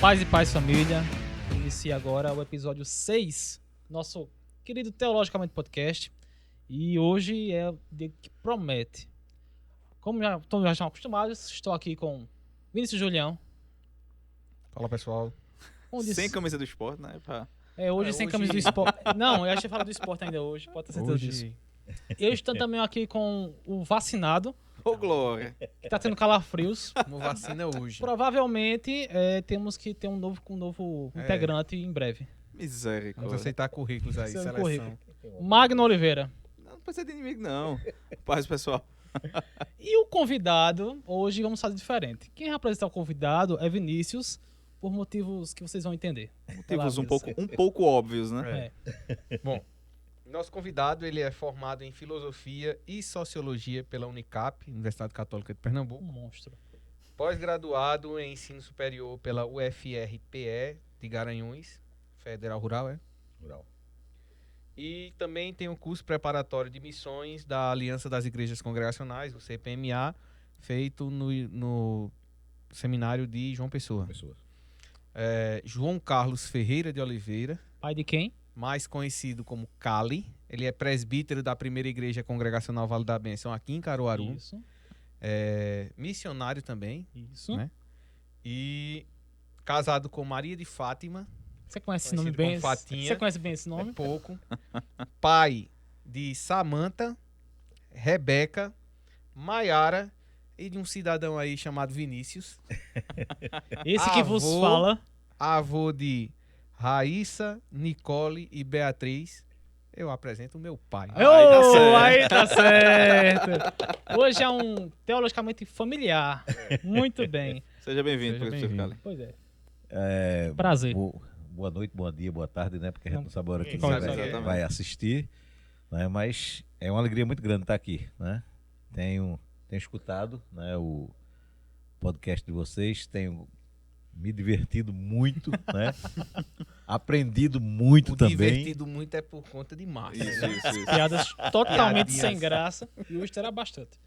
Paz e paz, família. Inicia agora o episódio 6, nosso querido Teologicamente Podcast. E hoje é o dia que promete. Como já estão acostumados, estou aqui com Vinícius Julião. Fala, pessoal. Sem camisa do esporte, né? Hoje sem camisa do esporte. Não, eu achei falar do esporte ainda hoje, pode ter certeza disso. E eu estou também aqui com o vacinado, Ô, Glória. que tá tendo calafrios. Como vacina hoje. Provavelmente temos que ter um novo integrante em breve. Vamos Misericórdia. aceitar currículos aí, Seu seleção. currículo. Magno Oliveira. Não precisa de inimigo, não. Paz, pessoal. E o convidado, hoje vamos fazer diferente. Quem vai apresentar o convidado é Vinícius, por motivos que vocês vão entender. Motivos um pouco óbvios, né? Bom, nosso convidado, ele é formado em Filosofia e Sociologia pela Unicap, Universidade Católica de Um Pernambuco. monstro. Pós-graduado em Ensino Superior pela UFRPE de Garanhuns, Federal Rural, é? Rural. E também tem um curso preparatório de missões da Aliança das Igrejas Congregacionais, o CPMA, feito no seminário de João Pessoa. João Carlos Ferreira de Oliveira, Pai de quem? mais conhecido como Cali. Ele é presbítero da Primeira Igreja Congregacional Vale da Bênção aqui em Caruaru. Isso. Missionário também, Isso. né? E casado com Maria de Fátima. Você conhece esse nome Conhecido bem? como Fatinha. Você conhece bem esse É nome? pouco. Pai de Samanta, Rebeca, Maiara e de um cidadão aí chamado Vinícius. Esse que vos Avô. fala. Avô de Raíssa, Nicole e Beatriz. Eu apresento o meu pai. Aí tá certo. Hoje é um teologicamente familiar. Muito bem. Seja bem-vindo, Seja professor bem-vindo. Cali. Pois é. Prazer. Boa noite, bom dia, boa tarde, né? Porque a gente não sabe a hora que Qual é você exatamente. vai assistir, né? Mas é uma alegria muito grande estar aqui, né? Tenho escutado, né, o podcast de vocês, tenho me divertido muito, né? Aprendido muito O também. divertido muito é por conta de Márcio. Isso. Piadas totalmente Piadinhas. sem graça. E hoje terá bastante.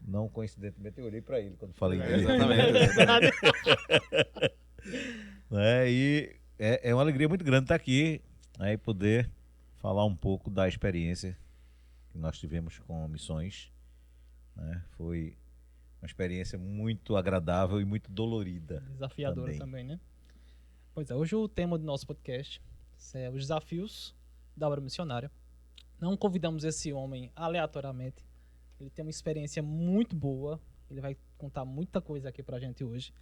Não coincidentemente eu olhei para ele quando falei dele. Exatamente. Né? E é uma alegria muito grande estar aqui, né, e poder falar um pouco da experiência que nós tivemos com missões, né? Foi uma experiência muito agradável e muito dolorida. Desafiadora também, né? Pois é, hoje o tema do nosso podcast é os desafios da obra missionária. Não convidamos esse homem aleatoriamente. Ele tem uma experiência muito boa. Ele vai contar muita coisa aqui pra gente hoje.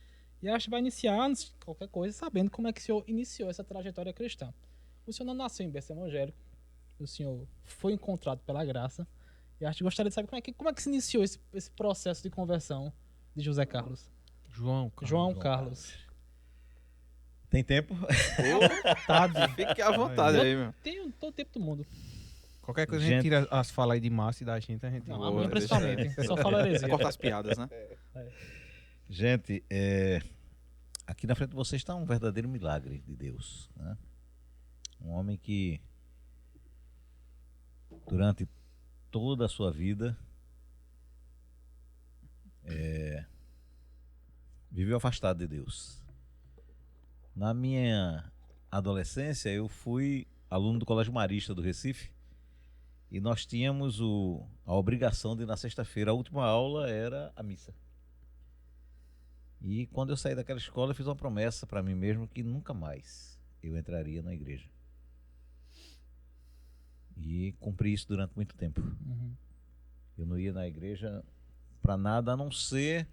E acho que vai iniciar, antes de qualquer coisa, sabendo como é que o senhor iniciou essa trajetória cristã. O senhor não nasceu em berço evangélico. O senhor foi encontrado pela graça. E acho que gostaria de saber como é que se iniciou esse processo de conversão de José Carlos. João Carlos. Tem tempo? Fique à vontade aí, meu. Tem todo o tempo do mundo. Qualquer coisa a gente tira as falas aí de Márcio e da gente, a gente... Não, Boa, a minha deixa principalmente. Eu só falo heresia. Corta as piadas, né? Gente, aqui na frente de vocês está um verdadeiro milagre de Deus, né? Um homem que durante toda a sua vida viveu afastado de Deus. Na minha adolescência, eu fui aluno do Colégio Marista do Recife e nós tínhamos a obrigação de, na sexta-feira, a última aula era a missa. E quando eu saí daquela escola, eu fiz uma promessa para mim mesmo que nunca mais eu entraria na igreja. E cumpri isso durante muito tempo. Uhum. Eu não ia na igreja para nada a não ser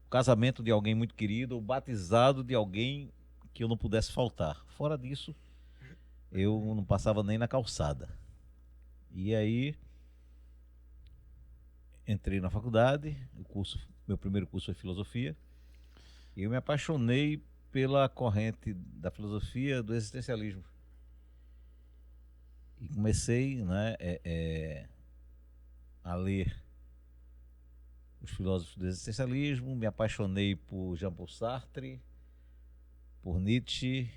o casamento de alguém muito querido, ou batizado de alguém que eu não pudesse faltar. Fora disso, eu não passava nem na calçada. E aí entrei na faculdade, meu primeiro curso foi filosofia, e eu me apaixonei pela corrente da filosofia do existencialismo. E comecei, né, a ler os filósofos do existencialismo, me apaixonei por Jean-Paul Sartre, por Nietzsche,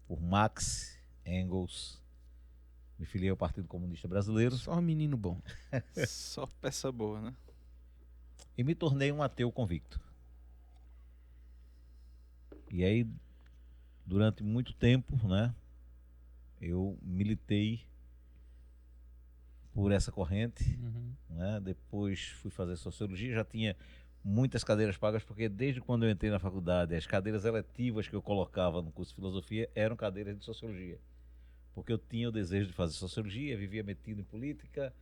por Marx, Engels, me filiei ao Partido Comunista Brasileiro Só um menino bom. Só peça boa, né? e me tornei um ateu convicto. E aí, durante muito tempo, né, eu militei por essa corrente, né? Depois fui fazer sociologia, já tinha muitas cadeiras pagas, porque desde quando eu entrei na faculdade, as cadeiras eletivas que eu colocava no curso de filosofia eram cadeiras de sociologia. Porque eu tinha o desejo de fazer sociologia, vivia metido em política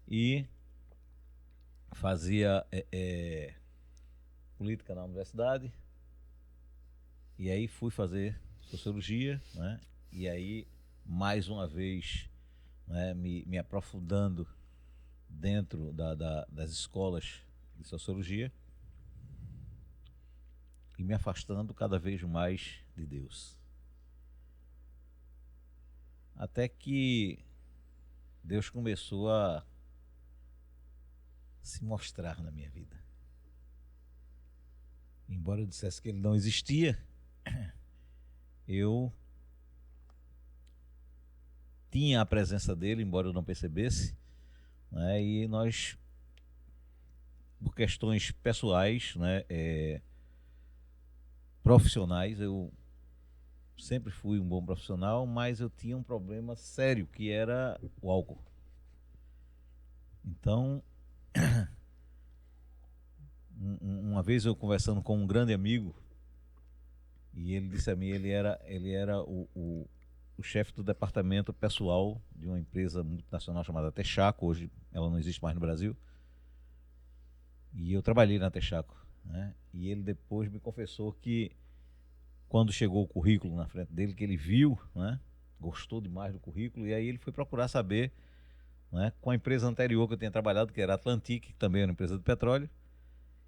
e fazia política na universidade. E aí fui fazer sociologia, né? E aí, mais uma vez, né, me aprofundando dentro das escolas de sociologia e me afastando cada vez mais de Deus. Até que Deus começou a se mostrar na minha vida. Embora eu dissesse que ele não existia, eu tinha a presença dele, embora eu não percebesse, né? E nós, por questões pessoais, né, profissionais, eu sempre fui um bom profissional, mas eu tinha um problema sério, que era o álcool. Então, uma vez eu conversando com um grande amigo, e ele disse a mim, ele era o chefe do departamento pessoal de uma empresa multinacional chamada Texaco. Hoje ela não existe mais no Brasil. E eu trabalhei na Texaco, né? E ele depois me confessou que quando chegou o currículo na frente dele, que ele viu, né, gostou demais do currículo, e aí ele foi procurar saber, né, com a empresa anterior que eu tinha trabalhado, que era a Atlantic, que também era uma empresa de petróleo.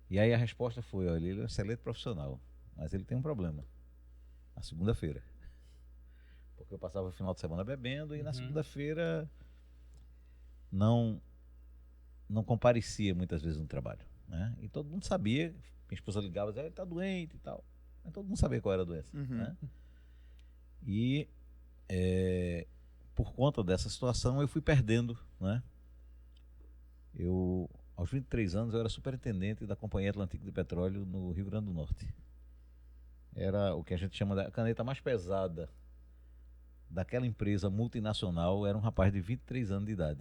E aí a resposta foi: olha, ele é um excelente profissional, mas ele tem um problema. Na segunda-feira. Porque eu passava o final de semana bebendo e na segunda-feira não comparecia muitas vezes no trabalho, né? E todo mundo sabia, minha esposa ligava e dizia, ele está doente e tal. Mas todo mundo sabia qual era a doença, né? E por conta dessa situação eu fui perdendo, né? Aos 23 anos eu era superintendente da Companhia Atlântica de Petróleo no Rio Grande do Norte. Era o que a gente chama da caneta mais pesada daquela empresa multinacional, era um rapaz de 23 anos de idade.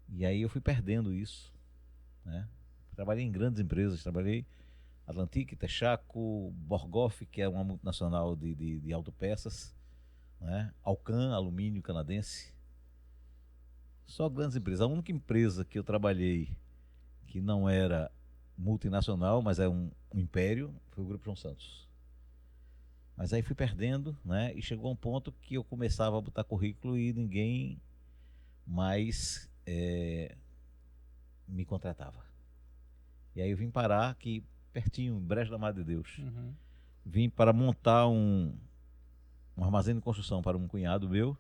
E aí eu fui perdendo isso, né? Trabalhei em grandes empresas, trabalhei Atlantic, Texaco, Borghoff, que é uma multinacional de autopeças, né? Alcan, alumínio canadense. Só grandes empresas. A única empresa que eu trabalhei que não era multinacional, mas é um império, foi o Grupo João Santos. Mas aí fui perdendo, né? E chegou a um ponto que eu começava a botar currículo e ninguém mais me contratava. E aí eu vim parar aqui pertinho, em Brejo da Madre de Deus. Vim para montar um armazém de construção para um cunhado meu.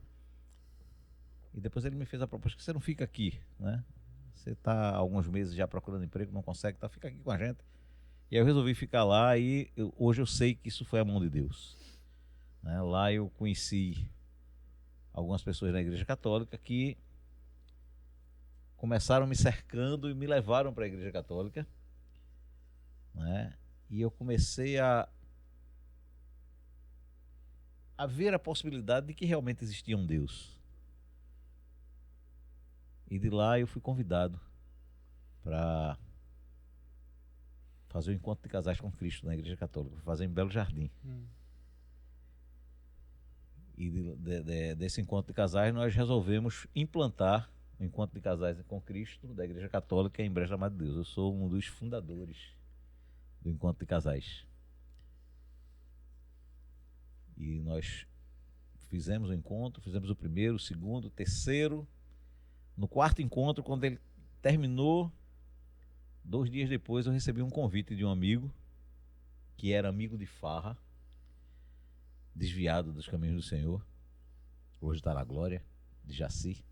E depois ele me fez a proposta: que você não fica aqui, né? Você está há alguns meses já procurando emprego, não consegue, tá? Fica aqui com a gente. E aí eu resolvi ficar lá e hoje eu sei que isso foi a mão de Deus, né? Lá eu conheci algumas pessoas da Igreja Católica que começaram me cercando e me levaram para a Igreja Católica, né? E eu comecei a ver a possibilidade de que realmente existia um Deus. E de lá eu fui convidado para fazer o encontro de casais com Cristo na Igreja Católica, fazer em Belo Jardim. E desse encontro de casais nós resolvemos implantar o encontro de casais com Cristo da Igreja Católica em Brejo da Madre de Deus. Eu sou um dos fundadores do encontro de casais. E nós fizemos o encontro, fizemos o primeiro, o segundo, o terceiro. No quarto encontro, quando ele terminou, 2 dias depois eu recebi um convite de um amigo, que era amigo de farra, desviado dos caminhos do Senhor, hoje está na glória, de Jaci.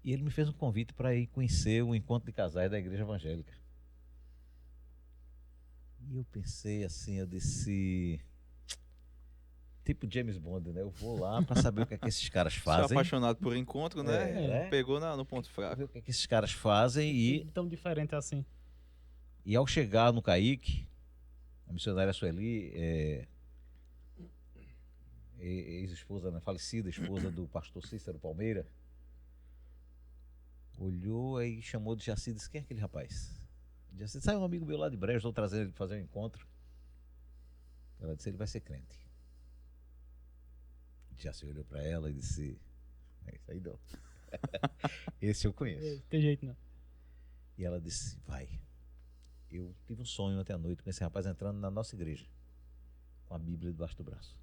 E ele me fez um convite para ir conhecer o encontro de casais da Igreja Evangélica. E eu pensei assim, eu disse... Tipo James Bond, né? Eu vou lá para saber o que é que esses caras fazem. Você é apaixonado por encontro, né? Pegou no ponto fraco. Ver o que é que esses caras fazem e... Tão diferente assim. E ao chegar no Caique, A missionária Sueli, ex-esposa, né, falecida esposa do pastor Cícero Palmeira, olhou e chamou de Jaci e disse: quem é aquele rapaz? Jaci, sai um amigo meu lá de Brejo, estou trazendo ele para fazer um encontro. Ela disse: ele vai ser crente. Jaci olhou para ela e disse: é isso aí, não. Esse eu conheço. Não tem jeito não. E ela disse: vai. Eu tive um sonho ontem à noite com esse rapaz entrando na nossa igreja com a Bíblia debaixo do braço.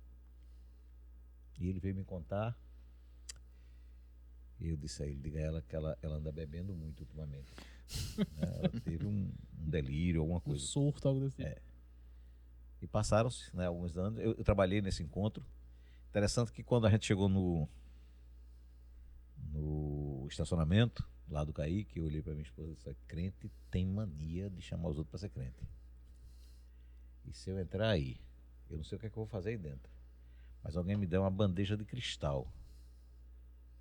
E ele veio me contar. E eu disse a ele: diga a ela que ela anda bebendo muito ultimamente. Ela teve um delírio, alguma Um coisa. surto, algo desse tipo. E passaram-se, né, alguns anos. Eu trabalhei nesse encontro. Interessante que quando a gente chegou no estacionamento lá do Caíque, eu olhei para minha esposa e disse: crente tem mania de chamar os outros para ser crente. E se eu entrar aí, eu não sei o que é que eu vou fazer aí dentro, mas alguém me deu uma bandeja de cristal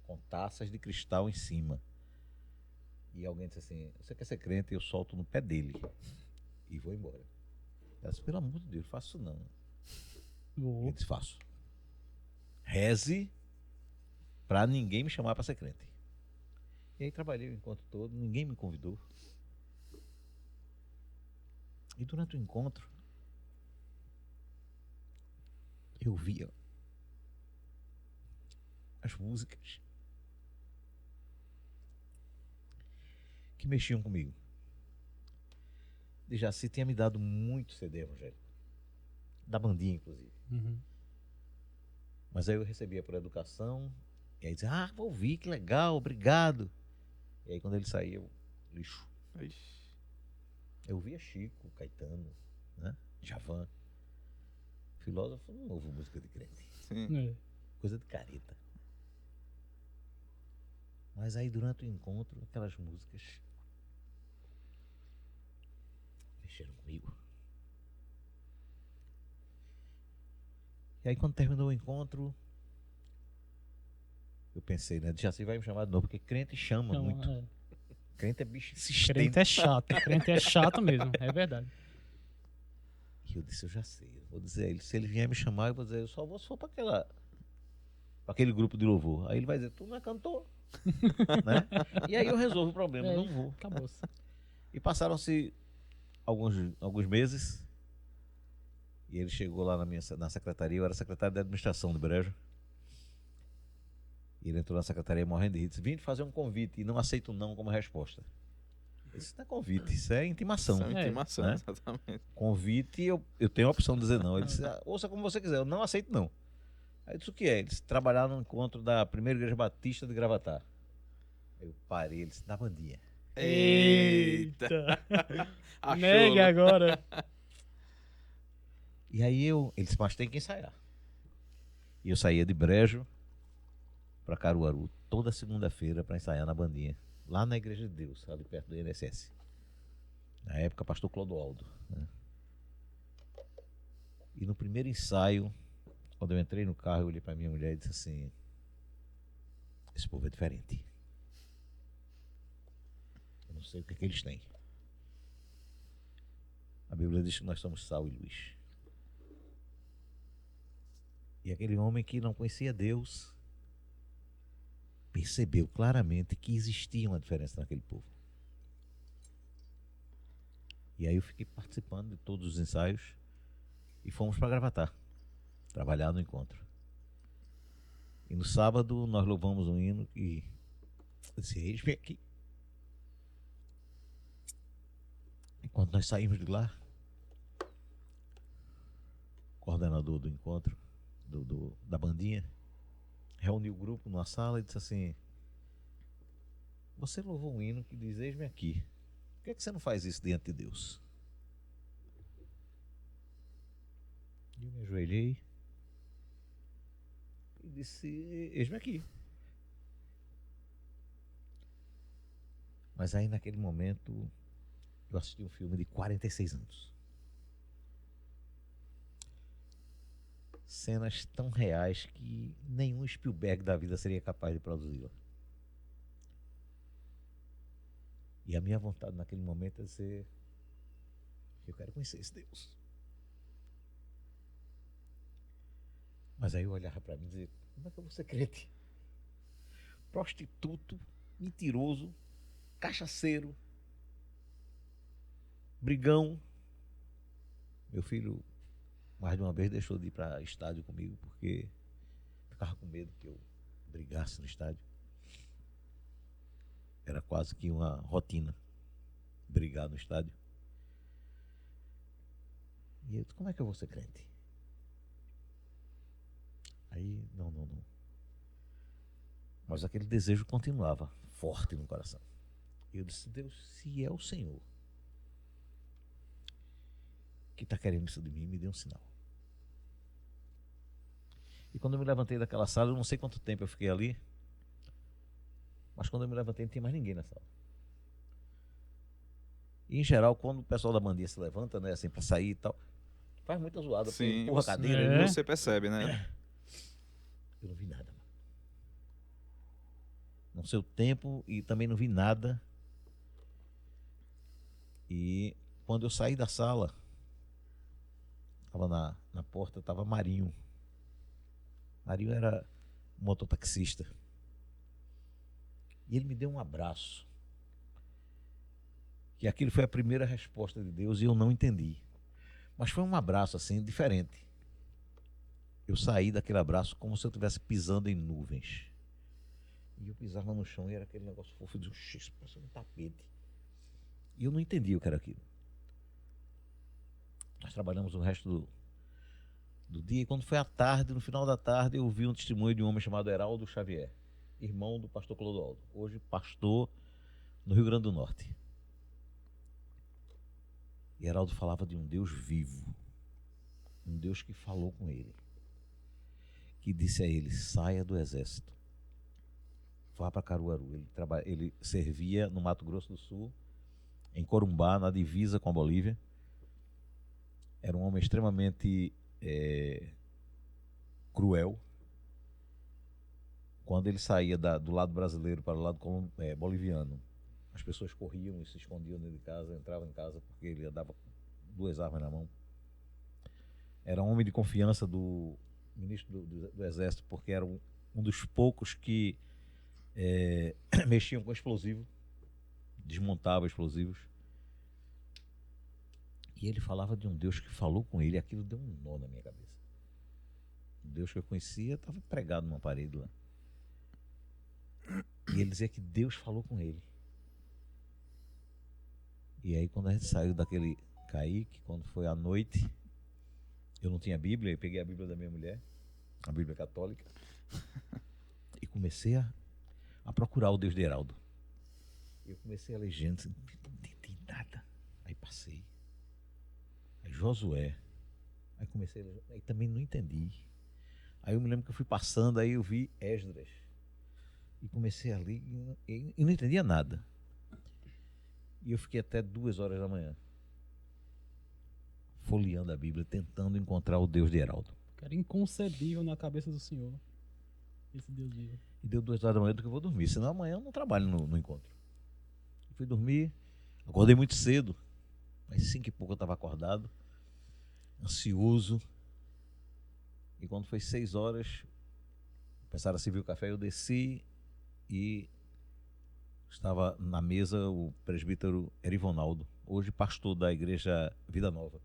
com taças de cristal em cima, e alguém disse assim: você quer ser crente? Eu solto no pé dele e vou embora. Ela disse: pelo amor de Deus, faço não. Eu disse: faço. Reze para ninguém me chamar para ser crente. E aí trabalhei o encontro todo, ninguém me convidou. E durante o encontro, eu via as músicas que mexiam comigo. De Jaci tinha me dado muito CD evangélico, da bandinha inclusive. Uhum. Mas aí eu recebia por educação, e aí dizia: ah, vou ouvir, que legal, obrigado. E aí quando ele saía, eu, lixo. Ixi. Eu via Chico, Caetano, né? Djavan. Filósofo não ouve música de crente. Sim. Coisa de careta. Mas aí durante o encontro, aquelas músicas mexeram comigo. E aí quando terminou o encontro, eu pensei, né? Jaci vai me chamar de novo, porque crente chama Então, muito. é. Crente é bicho insistente. Crente é chato. Crente é chato mesmo, é verdade. E eu disse: eu já sei. Eu vou dizer a ele, se ele vier me chamar, eu vou dizer: eu só vou se for para aquele grupo de louvor. Aí ele vai dizer: tu não é cantor. Né? E aí eu resolvo o problema, não vou. Acabou-se. E passaram-se alguns meses, e ele chegou lá na secretaria. Eu era secretário de administração do Brejo. E ele entrou na secretaria morrendo de rir, disse: vim te fazer um convite e não aceito não como resposta. Isso não é convite, isso é intimação. São intimação, né? exatamente. Convite, eu tenho a opção de dizer não. Ele disse: ouça como você quiser, eu não aceito não. Aí eu disse: o que é? Ele disse: trabalhar no encontro da primeira igreja batista de Gravatá. Eu parei, ele disse: da bandinha. Eita! Achou, Negue né? agora. E aí ele disse: mas tem que ensaiar. E eu saía de Brejo para Caruaru toda segunda-feira para ensaiar na bandinha, lá na Igreja de Deus, ali perto do INSS. Na época, pastor Clodoaldo. Né? E no primeiro ensaio, quando eu entrei no carro, eu olhei para minha mulher e disse assim: esse povo é diferente. Eu não sei o que é que eles têm. A Bíblia diz que nós somos sal e luz. E aquele homem que não conhecia Deus percebeu claramente que existia uma diferença naquele povo. E aí eu fiquei participando de todos os ensaios e fomos para Gravatá, trabalhar no encontro. E no sábado nós louvamos um hino que eu disse: eis-me aqui. E quando nós saímos de lá, o coordenador do encontro, da bandinha, reuniu o grupo numa sala e disse assim: você louvou um hino que diz: eis-me aqui. Por que é que você não faz isso diante de Deus? E eu me ajoelhei e disse: eis-me aqui. Mas aí naquele momento eu assisti um filme de 46 anos. Cenas tão reais que nenhum Spielberg da vida seria capaz de produzi-la. E a minha vontade naquele momento é dizer: eu quero conhecer esse Deus. Mas aí eu olhava para mim e dizia, como é que eu vou ser crente? Prostituto, mentiroso, cachaceiro, brigão. Meu filho, mais de uma vez, deixou de ir para estádio comigo porque ficava com medo que eu brigasse no estádio. Era quase que uma rotina brigar no estádio. E eu disse, como é que eu vou ser crente? Aí, não. Mas aquele desejo continuava forte no coração. E eu disse, Deus, se é o Senhor que está querendo isso de mim, me dê um sinal. E quando eu me levantei daquela sala, eu não sei quanto tempo eu fiquei ali, mas quando eu me levantei não tinha mais ninguém na sala. E em geral, quando o pessoal da bandia se levanta, né, assim, para sair e tal, faz muita zoada, porque Sim, empurra a cadeira. É. Você percebe, né? Eu não vi nada, mano. Não sei o tempo e também não vi nada. E quando eu saí da sala, estava na porta, estava Marinho. Marinho era um mototaxista. E ele me deu um abraço. Que aquilo foi a primeira resposta de Deus e eu não entendi. Mas foi um abraço assim, diferente. Eu saí daquele abraço como se eu estivesse pisando em nuvens. E eu pisava no chão e era aquele negócio fofo. Eu dizia, oxi, isso parece um tapete. E eu não entendi o que era aquilo. Nós trabalhamos o resto do dia. E quando foi à tarde, no final da tarde, eu ouvi um testemunho de um homem chamado Heraldo Xavier, irmão do pastor Clodoaldo, hoje pastor no Rio Grande do Norte. E Heraldo falava de um Deus vivo, um Deus que falou com ele, que disse a ele, saia do exército, vá para Caruaru. Ele servia no Mato Grosso do Sul, em Corumbá, na divisa com a Bolívia. Era um homem extremamente cruel. Quando ele saía do lado brasileiro para o lado boliviano, as pessoas corriam e se escondiam dentro de casa, entravam em casa porque ele andava com 2 armas na mão. Era um homem de confiança do ministro do Exército, porque era um dos poucos que mexiam com explosivo, desmontava explosivos. E ele falava de um Deus que falou com ele, e aquilo deu um nó na minha cabeça. O Deus que eu conhecia estava pregado numa parede lá. E ele dizia que Deus falou com ele. E aí quando a gente saiu daquele Caique, quando foi à noite, eu não tinha Bíblia, eu peguei a Bíblia da minha mulher, a Bíblia católica, e comecei a procurar o Deus de Heraldo. Eu comecei a ler gente, não entendi nada. Aí passei. Aí Josué. Aí comecei a ler, aí também não entendi. Aí eu me lembro que eu fui passando, aí eu vi Esdras. E comecei a ler e não entendia nada. E eu fiquei até 2 horas da manhã folheando a Bíblia, tentando encontrar o Deus de Heraldo. Cara, inconcebível na cabeça do Senhor. Esse Deus vivo. E deu 2 horas da manhã do que eu vou dormir, senão amanhã eu não trabalho no encontro. Eu fui dormir, acordei muito cedo, às 5 e pouco eu estava acordado, ansioso. E quando foi 6 horas, começaram a servir o café, eu desci e estava na mesa o presbítero Erivonaldo, hoje pastor da igreja Vida Nova,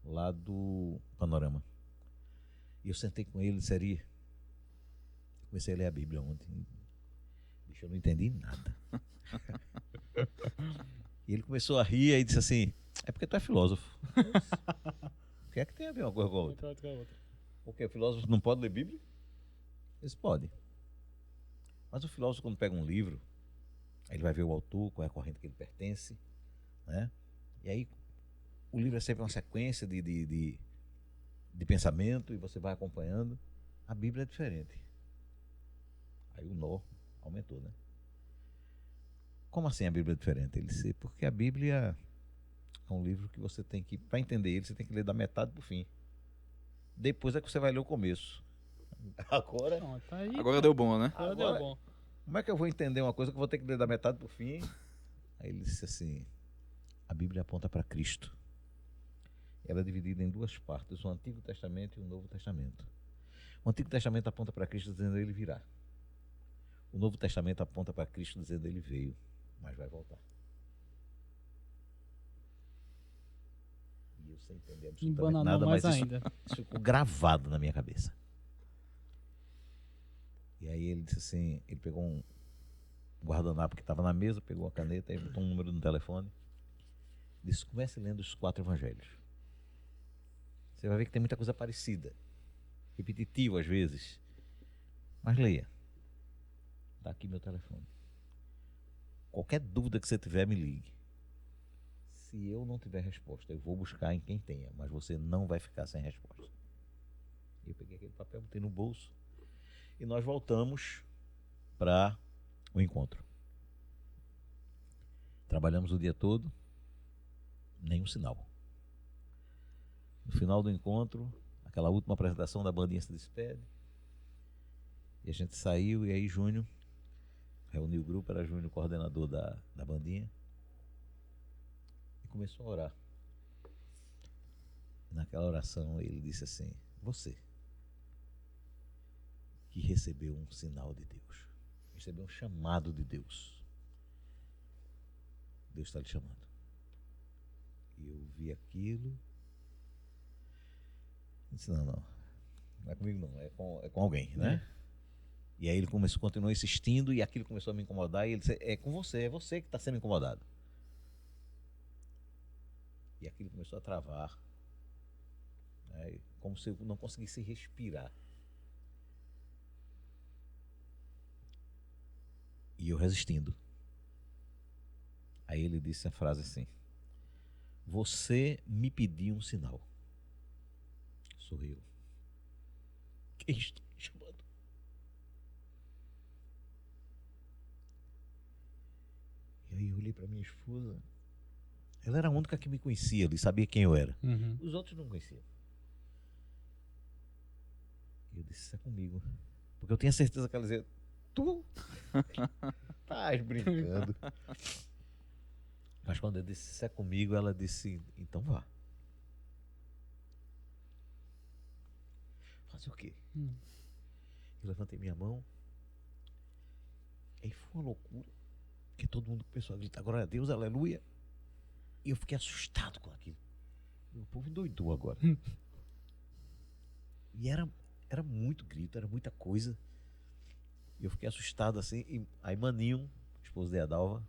lá do Panorama. E eu sentei com ele e disse, Eri, eu comecei a ler a Bíblia ontem. Bicho, eu não entendi nada. E ele começou a rir e disse assim, é porque tu é filósofo. O que é que tem a ver uma coisa com a outra? Porque o filósofo não pode ler Bíblia? Eles podem. Mas o filósofo, quando pega um livro, ele vai ver o autor, qual é a corrente que ele pertence, né? E aí o livro é sempre uma sequência de pensamento e você vai acompanhando. A Bíblia é diferente. Aí o nó aumentou, né? Como assim a Bíblia é diferente? Ele disse, porque a Bíblia é um livro que você tem que, para entender ele, você tem que ler da metade para o fim. Depois é que você vai ler o começo. Agora, Não, tá aí, Agora deu bom, né? Agora deu bom. como é que eu vou entender uma coisa que eu vou ter que ler da metade para o fim? Aí ele disse assim, a Bíblia aponta para Cristo. Ela é dividida em 2 partes, o Antigo Testamento e o Novo Testamento. O Antigo Testamento aponta para Cristo dizendo ele virá. O Novo Testamento aponta para Cristo dizendo ele veio, mas vai voltar. E eu sem entender absolutamente Embananou nada, mais mas ainda. isso ficou gravado na minha cabeça. E aí ele disse assim, ele pegou um guardanapo que estava na mesa, pegou a caneta e botou um número no telefone. Disse, comece lendo os 4 evangelhos. Você vai ver que tem muita coisa parecida. Repetitivo às vezes. Mas leia. Está aqui meu telefone. Qualquer dúvida que você tiver, me ligue. Se eu não tiver resposta, eu vou buscar em quem tenha, mas você não vai ficar sem resposta. Eu peguei aquele papel, botei no bolso e nós voltamos para o encontro. Trabalhamos o dia todo, nenhum sinal. No final do encontro, aquela última apresentação da bandinha se despede. E a gente saiu, e aí Júnior reuniu o grupo, era Júnior o coordenador da bandinha, e começou a orar. E naquela oração ele disse assim, você que recebeu um sinal de Deus, recebeu um chamado de Deus, Deus está lhe chamando. E eu vi aquilo, eu disse, não é comigo não, é com alguém, né? E aí ele continuou insistindo e aquilo começou a me incomodar e ele disse, é com você, é você que está sendo incomodado. E aquilo começou a travar, né? Como se eu não conseguisse respirar. E eu resistindo. Aí ele disse a frase assim, você me pediu um sinal. Sou eu. Quem está me chamando? E aí eu olhei para minha esposa. Ela era a única que me conhecia, ele sabia quem eu era. Uhum. Os outros não conheciam. E eu disse, isso é comigo. Porque eu tinha certeza que ela dizia, tu? Estás brincando. Mas quando eu disse, isso é comigo, ela disse, então vá. Fazer o quê? Eu levantei minha mão. Aí foi uma loucura. Porque todo mundo começou a gritar, glória a Deus, aleluia. E eu fiquei assustado com aquilo. O povo endoidou agora. E era muito grito, era muita coisa. E eu fiquei assustado assim. E aí Maninho, esposo de Adalva,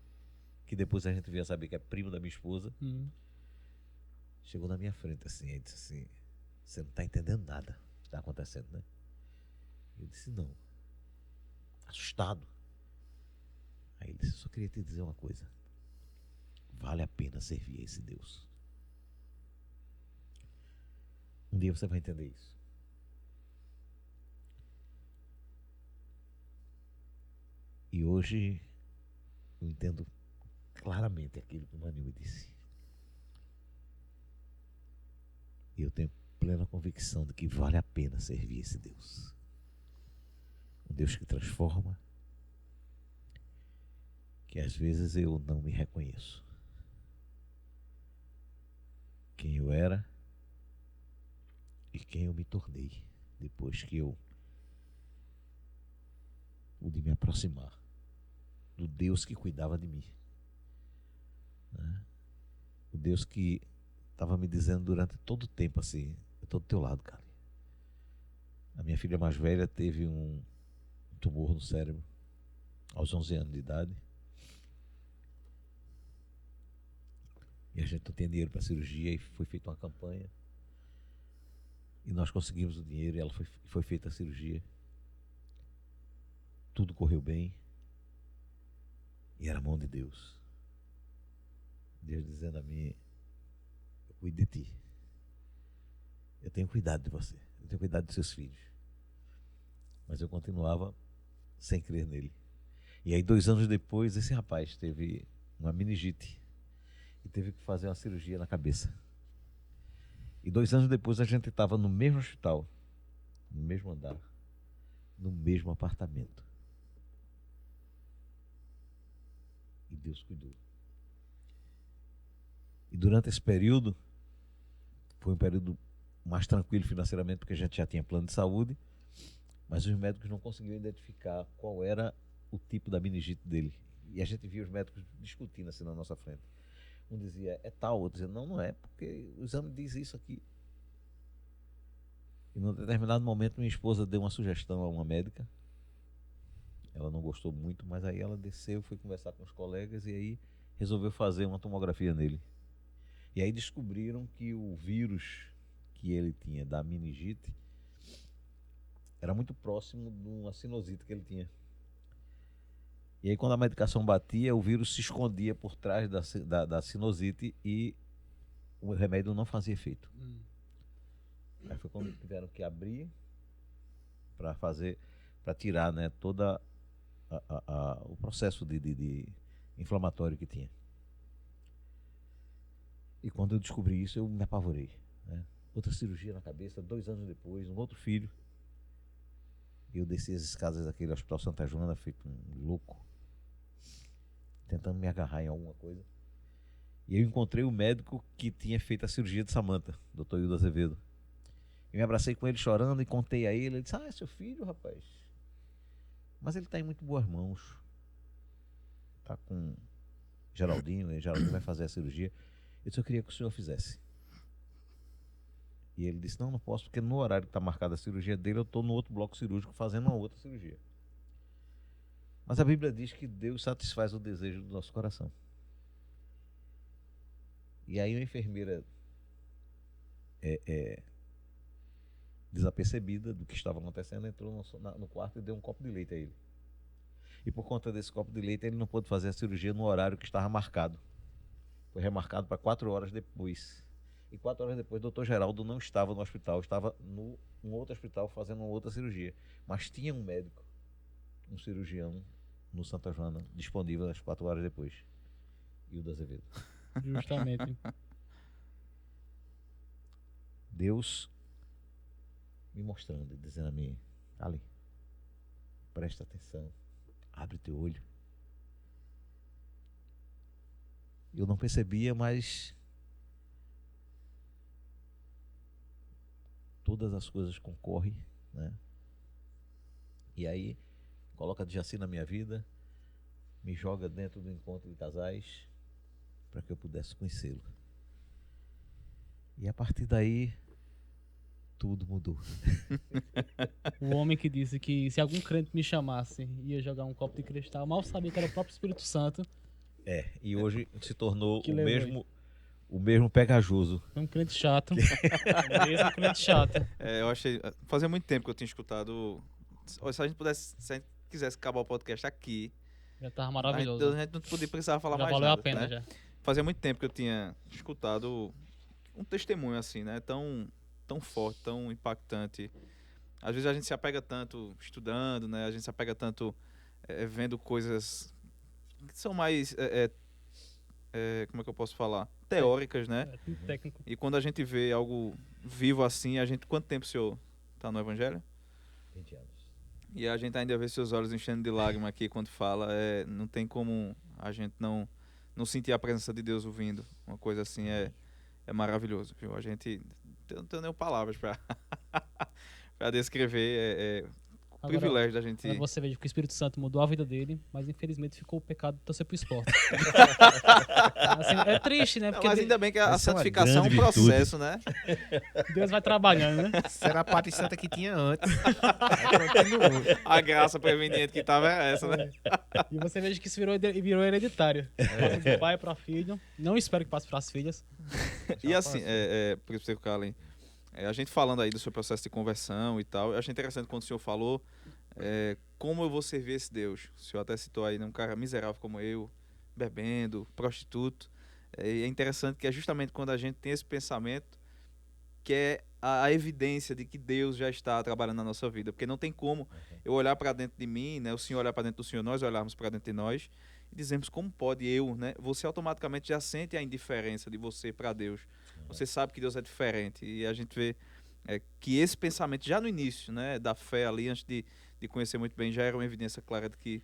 que depois a gente veio a saber que é primo da minha esposa, chegou na minha frente assim, e disse assim, você não está entendendo nada que está acontecendo, né? Eu disse, não. Assustado. Aí ele disse, eu só queria te dizer uma coisa. Vale a pena servir a esse Deus. Um dia você vai entender isso. E hoje eu entendo claramente aquilo que o Maninho me disse. E eu tenho plena convicção de que vale a pena servir esse Deus. Um Deus que transforma, que às vezes eu não me reconheço. Quem eu era e quem eu me tornei depois que eu pude me aproximar do Deus que cuidava de mim, né? O Deus que estava me dizendo durante todo o tempo assim, eu estou do teu lado, cara. A minha filha mais velha teve um tumor no cérebro aos 11 anos de idade. E a gente não tinha dinheiro para cirurgia e foi feita uma campanha. E nós conseguimos o dinheiro e foi feita a cirurgia. Tudo correu bem. E era a mão de Deus. Deus dizendo a mim, eu cuido de ti. Eu tenho cuidado de você. Eu tenho cuidado dos seus filhos. Mas eu continuava sem crer nele. E aí 2 anos depois, esse rapaz teve uma meningite. E teve que fazer uma cirurgia na cabeça. E 2 anos depois a gente estava no mesmo hospital, no mesmo andar, no mesmo apartamento. E Deus cuidou. E durante esse período, foi um período mais tranquilo financeiramente, porque a gente já tinha plano de saúde. Mas os médicos não conseguiam identificar qual era o tipo da meningite dele. E a gente via os médicos discutindo assim na nossa frente. Um dizia, é tal, outro dizia, não é, porque o exame diz isso aqui. E num determinado momento minha esposa deu uma sugestão a uma médica. Ela não gostou muito, mas aí ela desceu, foi conversar com os colegas e aí resolveu fazer uma tomografia nele. E aí descobriram que o vírus que ele tinha da meningite era muito próximo de uma sinusite que ele tinha. E aí quando a medicação batia, o vírus se escondia por trás da sinusite e o remédio não fazia efeito. Aí foi quando tiveram que abrir para tirar, né, toda o processo de inflamatório que tinha. E quando eu descobri isso, eu me apavorei, né? Outra cirurgia na cabeça, 2 anos depois, um outro filho. Eu desci as escadas daquele Hospital Santa Joana, feito um louco, tentando me agarrar em alguma coisa. E eu encontrei o médico que tinha feito a cirurgia de Samantha, Dr. Hildo Azevedo. Eu me abracei com ele chorando e contei a ele. Ele disse, é seu filho, rapaz. Mas ele está em muito boas mãos. Está com Geraldinho, e Geraldinho vai fazer a cirurgia. Eu disse, eu queria que o senhor fizesse. E ele disse, não posso, porque no horário que está marcada a cirurgia dele, eu estou no outro bloco cirúrgico fazendo uma outra cirurgia. Mas a Bíblia diz que Deus satisfaz o desejo do nosso coração. E aí uma enfermeira desapercebida do que estava acontecendo, entrou no quarto e deu um copo de leite a ele. E por conta desse copo de leite, ele não pôde fazer a cirurgia no horário que estava marcado. Foi remarcado para 4 horas depois. E 4 horas depois, o Dr. Geraldo não estava no hospital, estava num outro hospital fazendo uma outra cirurgia. Mas tinha um médico, um cirurgião, no Santa Joana, disponível às 4 horas depois. Hildo Azevedo. Justamente. Deus me mostrando e dizendo a mim, Ali, presta atenção, abre teu olho. Eu não percebia, mas todas as coisas concorrem, né? E aí coloca Jaci na minha vida, me joga dentro do encontro de casais para que eu pudesse conhecê-lo. E a partir daí tudo mudou. O homem que disse que se algum crente me chamasse, ia jogar um copo de cristal, mal sabia que era o próprio Espírito Santo. E hoje se tornou Que o mesmo pegajoso. Um crente chato. O mesmo crente chato. Eu achei. Fazia muito tempo que eu tinha escutado. Se a gente quisesse acabar o podcast aqui, Já tava maravilhoso. a gente não podia precisar falar Já mais valeu nada. a pena, né? já. Fazia muito tempo que eu tinha escutado um testemunho assim, né? Tão forte, tão impactante. Às vezes a gente se apega tanto estudando, né? A gente se apega tanto vendo coisas que são mais, como é que eu posso falar? Teóricas, né? Tudo técnico. E quando a gente vê algo vivo assim, quanto tempo o senhor tá no Evangelho? 20 anos. E a gente ainda vê seus olhos enchendo de lágrimas aqui quando fala. Não tem como a gente não sentir a presença de Deus ouvindo. Uma coisa assim é maravilhoso, viu? A gente não tem nem palavras para descrever. O privilégio da gente. Agora você veja que o Espírito Santo mudou a vida dele, mas infelizmente ficou o pecado de torcer pro esporte. Assim, é triste, né? Porque mas ainda bem que a Essa é uma santificação é um grande processo, né? Deus vai trabalhando, né? Será a Pátria Santa que tinha antes. Aí continuou. A graça preveniente que tava é essa, né? E você veja que isso virou hereditário. De pai para filho. Não espero que passe para as filhas. E assim, por isso que Carlin, a gente falando aí do seu processo de conversão e tal, eu achei interessante quando o senhor falou como eu vou servir esse Deus. O senhor até citou aí, né, um cara miserável como eu, bebendo, prostituto. E é interessante que é justamente quando a gente tem esse pensamento que é a evidência de que Deus já está trabalhando na nossa vida. Porque não tem como eu olhar para dentro de mim, né, o senhor olhar para dentro do senhor, nós olharmos para dentro de nós e dizemos como pode eu, né? Você automaticamente já sente a indiferença de você para Deus. Você sabe que Deus é diferente. E a gente vê que esse pensamento, já no início, né, da fé ali, antes de conhecer muito bem, já era uma evidência clara de que,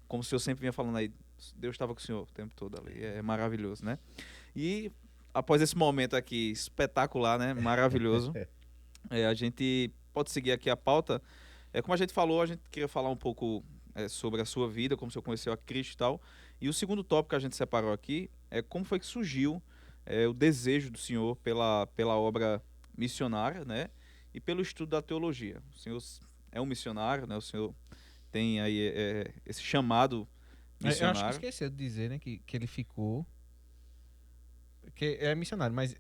como o senhor sempre vinha falando aí, Deus estava com o senhor o tempo todo ali. É maravilhoso, né? E após esse momento aqui espetacular, né, maravilhoso, a gente pode seguir aqui a pauta. Como a gente falou, a gente queria falar um pouco sobre a sua vida, como você conheceu a Cristo e tal. E o segundo tópico que a gente separou aqui é como foi que surgiu o desejo do senhor pela obra missionária, né? E pelo estudo da teologia. O senhor é um missionário, né? O senhor tem aí esse chamado Eu acho que missionário. esqueceu de dizer, né, que ele ficou... Que é missionário, mas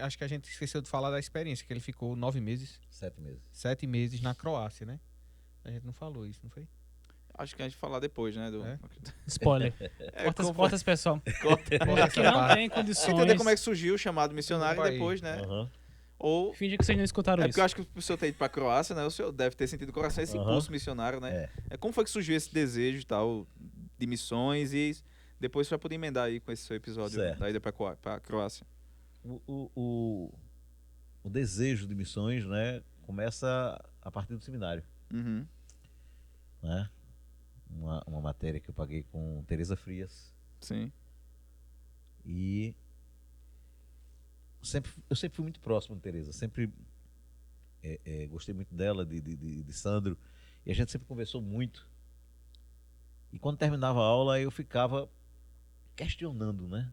acho que a gente esqueceu de falar da experiência, que ele ficou 9 meses, 7 meses. 7 meses na Croácia, né? A gente não falou isso, não foi? Acho que a gente vai falar depois, né? Spoiler. Corta esse pessoal. Que não tem condições. Entender como é que surgiu o chamado missionário e Opa, depois, né? Aham. Ou Finge que vocês não escutaram porque isso. eu acho que o senhor ter ido pra Croácia, né? O senhor deve ter sentido no coração esse Aham. impulso missionário, né? É. Como foi que surgiu esse desejo e tal de missões e depois você vai poder emendar aí com esse seu episódio Certo. da ida pra Croácia. O desejo de missões, né, começa a partir do seminário, Uhum. né? Uma matéria que eu paguei com Teresa Frias Sim. e eu sempre fui muito próximo de Teresa, sempre gostei muito dela, de Sandro, e a gente sempre conversou muito. E quando terminava a aula eu ficava questionando, né,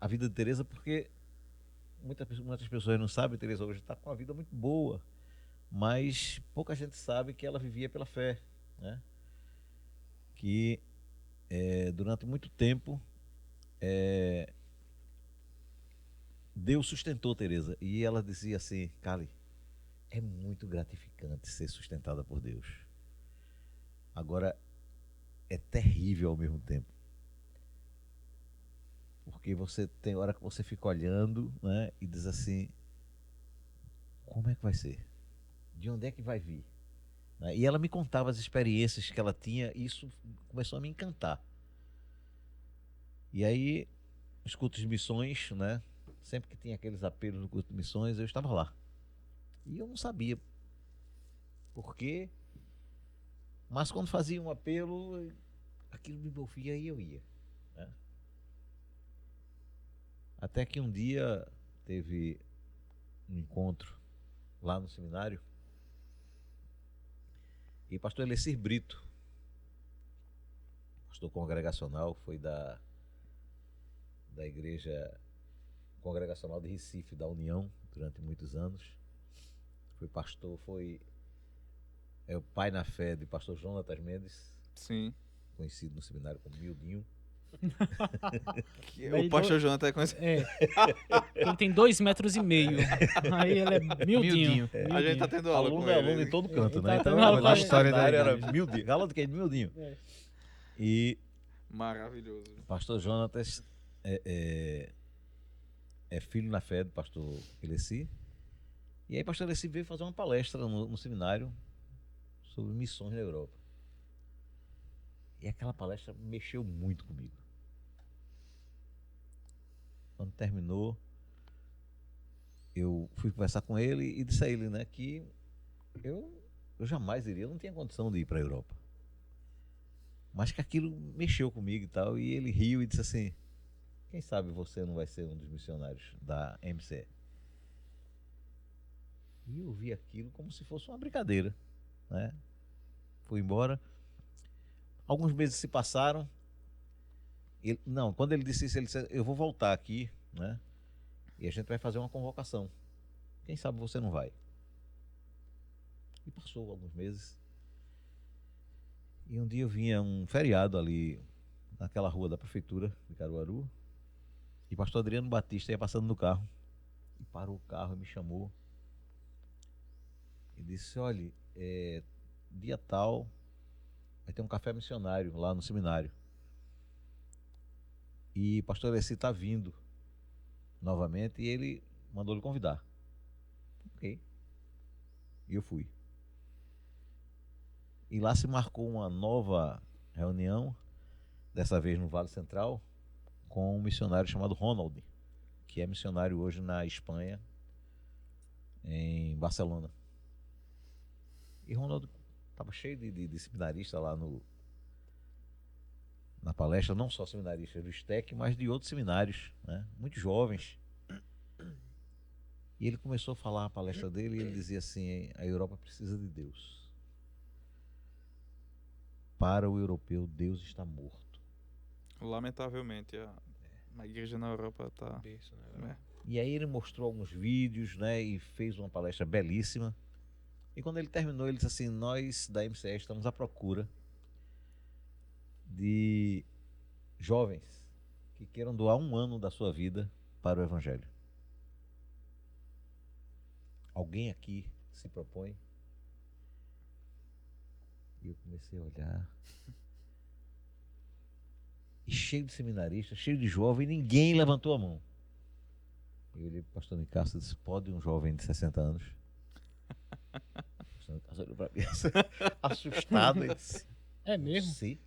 a vida de Teresa, porque muitas pessoas não sabem, Teresa hoje está com uma vida muito boa, mas pouca gente sabe que ela vivia pela fé, né? Que durante muito tempo Deus sustentou Teresa, e ela dizia assim: Cali, é muito gratificante ser sustentada por Deus, agora é terrível ao mesmo tempo, porque você tem hora que você fica olhando, né, e diz assim: como é que vai ser? De onde é que vai vir? Né? E ela me contava as experiências que ela tinha, e isso começou a me encantar. E aí, os cultos de missões, né, sempre que tinha aqueles apelos no culto de missões, eu estava lá. E eu não sabia por quê, mas quando fazia um apelo, aquilo me envolvia e eu ia, né? Até que um dia teve um encontro lá no seminário, e pastor Elecir Brito, pastor congregacional, foi da igreja congregacional de Recife, da União, durante muitos anos. Foi pastor, é o pai na fé de pastor Jonatas Mendes, Sim. conhecido no seminário como Mildinho. O pastor Jonathan é conhecido. Ele tem 2,5 metros. Aí ele é miudinho. A gente tá tendo aula Aluno com é ele. aluno em todo canto, Ele né? tá Então tendo aula com a a história da igreja. era Mildinho. Aula de quem? Mildinho. É. E Maravilhoso. pastor Jonatas é filho na fé do pastor Eleci. E aí pastor Eleci veio fazer uma palestra no seminário sobre missões na Europa. E aquela palestra mexeu muito comigo. Quando terminou, eu fui conversar com ele e disse a ele, né, que eu jamais iria, eu não tinha condição de ir para a Europa. Mas que aquilo mexeu comigo e tal, e ele riu e disse assim: quem sabe você não vai ser um dos missionários da MCE? E eu vi aquilo como se fosse uma brincadeira, né? Fui embora. Alguns meses se passaram. Quando ele disse isso, ele disse: eu vou voltar aqui, né? E a gente vai fazer uma convocação. Quem sabe você não vai? E passou alguns meses. E um dia eu vinha um feriado ali naquela rua da prefeitura de Caruaru, e o pastor Adriano Batista ia passando no carro, e parou o carro e me chamou e disse: olha, dia tal vai ter um café missionário lá no seminário, e o pastor Alessi está vindo novamente e ele mandou lhe convidar. Ok. E eu fui. E lá se marcou uma nova reunião, dessa vez no Vale Central, com um missionário chamado Ronald, que é missionário hoje na Espanha, em Barcelona. E Ronald estava cheio de seminaristas lá na palestra, não só seminaristas do STEC, mas de outros seminários, né? Muito jovens. E ele começou a falar a palestra dele e ele dizia assim: a Europa precisa de Deus. Para o europeu, Deus está morto. Lamentavelmente, a igreja na Europa tá. Berço, né? E aí ele mostrou alguns vídeos, né, e fez uma palestra belíssima. E quando ele terminou, ele disse assim: nós da MCE estamos à procura de jovens que queiram doar um ano da sua vida para o Evangelho. Alguém aqui se propõe? E eu comecei a olhar. E cheio de seminaristas, cheio de jovens, ninguém levantou a mão. Eu olhei para o pastor Nicasso e disse: pode um jovem de 60 anos? O pastor Nicasso olhou para mim, assustado, e disse: É mesmo? sim.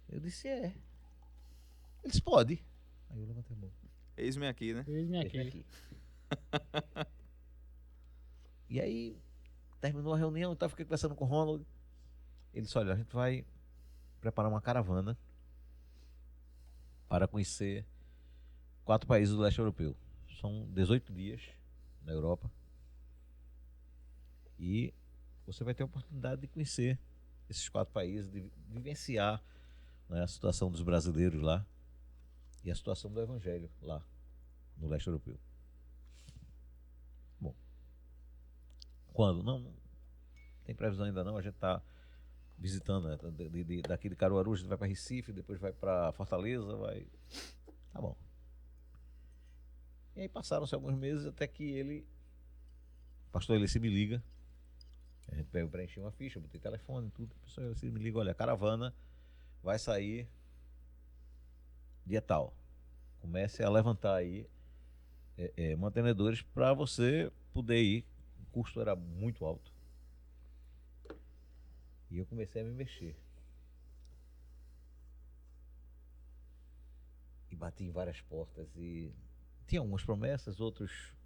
Eu disse: é. Ele disse: pode. Aí eu levantei a mão. Eis-me aqui, né? Eis-me Deixa aqui. aqui. E aí, terminou a reunião, então eu fiquei conversando com o Ronald. Ele disse: olha, a gente vai preparar uma caravana para conhecer 4 países do leste europeu. São 18 dias na Europa. E você vai ter a oportunidade de conhecer esses 4 países, de vivenciar, né, a situação dos brasileiros lá e a situação do evangelho lá no leste europeu. Bom, quando? Não tem previsão ainda não, a gente está visitando, né? Daqui de Caruaru a gente vai para Recife, depois vai para Fortaleza, vai... Tá bom. E aí passaram-se alguns meses até que o pastor Eleci me liga. A gente preencheu uma ficha, botei telefone e tudo. O pastor Eleci me liga: olha, a caravana vai sair dia tal. Comece a levantar aí mantenedores para você poder ir. O custo era muito alto. E eu comecei a me mexer. E bati em várias portas e tinha algumas promessas, outros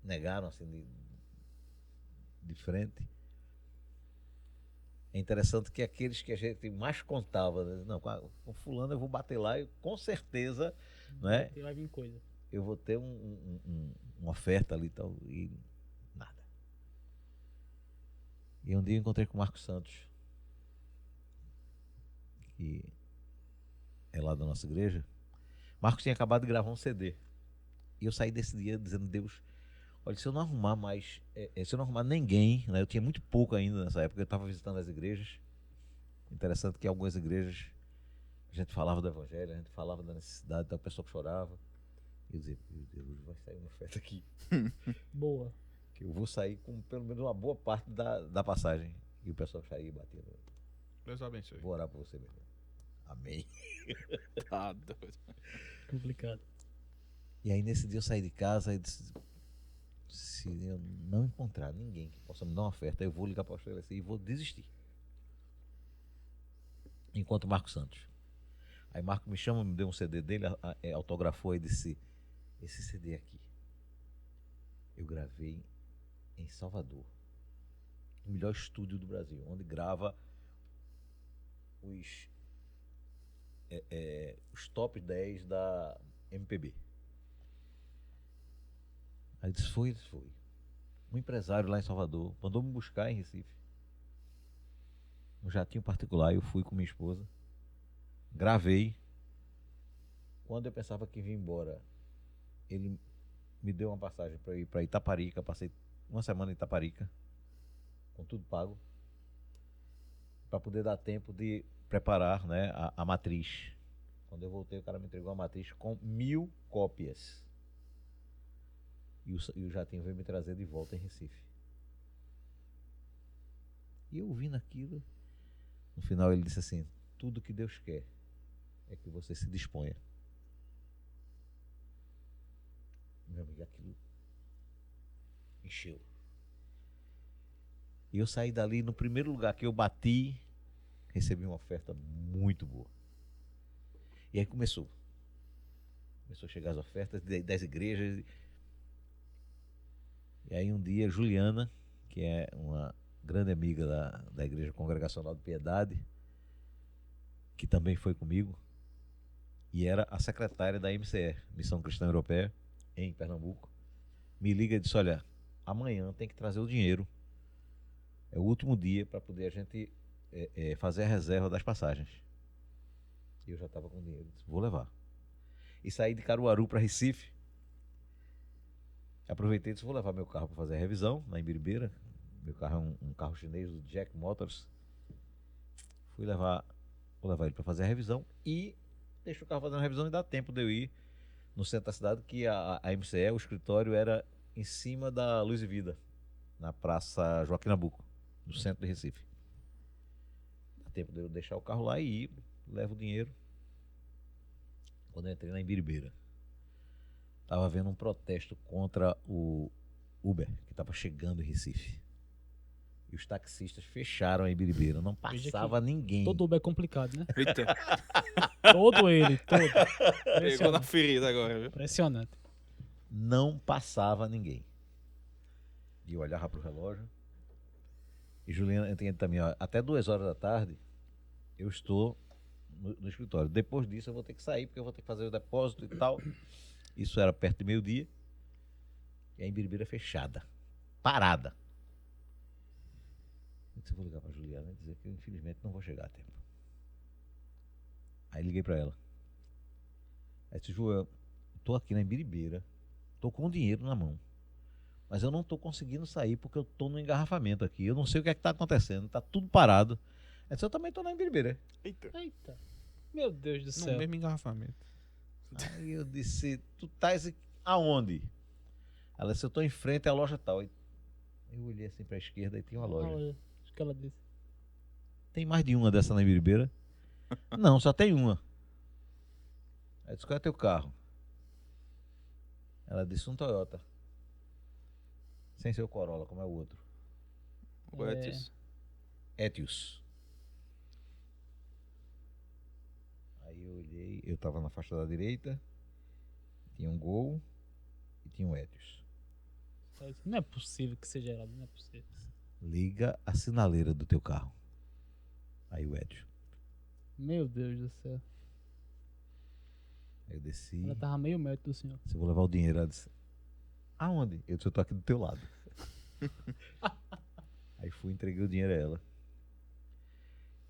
negaram assim de frente. É interessante que aqueles que a gente mais contava, né? Não, com fulano eu vou bater lá e com certeza, né, Vai vir coisa. eu vou ter uma oferta ali e tal, e nada. E um dia eu encontrei com o Marcos Santos, que é lá da nossa igreja. Marcos tinha acabado de gravar um CD. E eu saí desse dia dizendo: Deus, olha, se eu não arrumar mais, se eu não arrumar ninguém, né, eu tinha muito pouco ainda nessa época, eu estava visitando as igrejas. Interessante que algumas igrejas a gente falava do evangelho, a gente falava da necessidade, então o pessoal chorava. E eu dizia: meu Deus, vai sair uma oferta aqui. Boa. Que eu vou sair com pelo menos uma boa parte da passagem. E o pessoal saía e batia. Deus abençoe. Vou orar por você, meu irmão. Amém. Tá doido. Complicado. E aí nesse dia eu saí de casa e disse: se eu não encontrar ninguém que possa me dar uma oferta, eu vou ligar para o pastor e vou desistir. Enquanto Marcos Santos. Aí Marco me chama, me deu um CD dele, autografou e disse: esse CD aqui eu gravei em Salvador, o melhor estúdio do Brasil, onde grava os top 10 da MPB. Aí disse: foi. Um empresário lá em Salvador mandou me buscar em Recife, um jatinho particular. Eu fui com minha esposa, gravei. Quando eu pensava que vinha embora, ele me deu uma passagem para ir para Itaparica. Passei uma semana em Itaparica, com tudo pago, para poder dar tempo de preparar, né, a matriz. Quando eu voltei, o cara me entregou a matriz com 1000 cópias. E o jatinho veio me trazer de volta em Recife. E eu ouvindo aquilo, no final ele disse assim: tudo que Deus quer é que você se disponha. Meu amigo, aquilo encheu. E eu saí dali, no primeiro lugar que eu bati, recebi uma oferta muito boa. E aí começou a chegar as ofertas das igrejas. E aí um dia Juliana, que é uma grande amiga da Igreja Congregacional de Piedade, que também foi comigo, e era a secretária da MCE, Missão Cristã Europeia, em Pernambuco, me liga e disse, olha, amanhã tem que trazer o dinheiro. É o último dia para poder a gente fazer a reserva das passagens. E eu já estava com dinheiro, disse, vou levar. E saí de Caruaru para Recife. Aproveitei e disse, vou levar meu carro para fazer a revisão na Imbiribeira. Meu carro é um carro chinês do Jack Motors. Vou levar ele para fazer a revisão e deixo o carro fazendo a revisão e dá tempo de eu ir no centro da cidade, que a MCE, o escritório, era em cima da Luz e Vida, na Praça Joaquim Nabuco, no centro de Recife. Dá tempo de eu deixar o carro lá e ir, levo o dinheiro. Quando eu entrei na Imbiribeira, estava havendo um protesto contra o Uber, que estava chegando em Recife. E os taxistas fecharam a Imbiribeira, não Veja passava ninguém. Todo Uber é complicado, né? Eita, Todo ele, todo. pegou na Impressionante. ferida agora, viu? Impressionante. Não passava ninguém. E eu olhava pro relógio. E Juliana entende também, ó, até 2 horas da tarde eu estou no escritório. Depois disso eu vou ter que sair, porque eu vou ter que fazer o depósito e tal. Isso era perto de meio-dia. E a Imbiribeira fechada. Parada. Eu disse, eu vou ligar pra Juliana e dizer que eu infelizmente não vou chegar a tempo. Aí liguei pra ela. Aí disse, Ju, eu tô aqui na Imbiribeira, tô com o dinheiro na mão, mas eu não tô conseguindo sair porque eu tô no engarrafamento aqui. Eu não sei o que é que tá acontecendo, tá tudo parado. Aí disse, eu também tô na Imbiribeira. Eita. Eita. Meu Deus do No céu. mesmo engarrafamento. Aí eu disse, tu estás aonde? Ela disse, eu tô em frente à loja tal. Eu olhei assim pra esquerda e tinha uma loja. Olha, acho que ela disse. Tem mais de uma dessa na Imbiribeira? Não, só tem uma. Aí eu disse, qual é teu carro? Ela disse, um Toyota. Sem ser o Corolla, como é o outro. O Etios. Etios. Aí eu olhei, eu tava na faixa da direita, tinha um Gol e tinha um Etios. Não é possível que seja ela, não é possível. Liga a sinaleira do teu carro. Aí o Etios. Meu Deus do céu. Aí eu desci, Ela tava meio metro do senhor. se eu vou levar o dinheiro, ela disse, aonde? Eu disse, eu tô aqui do teu lado. Aí fui, entreguei o dinheiro a ela.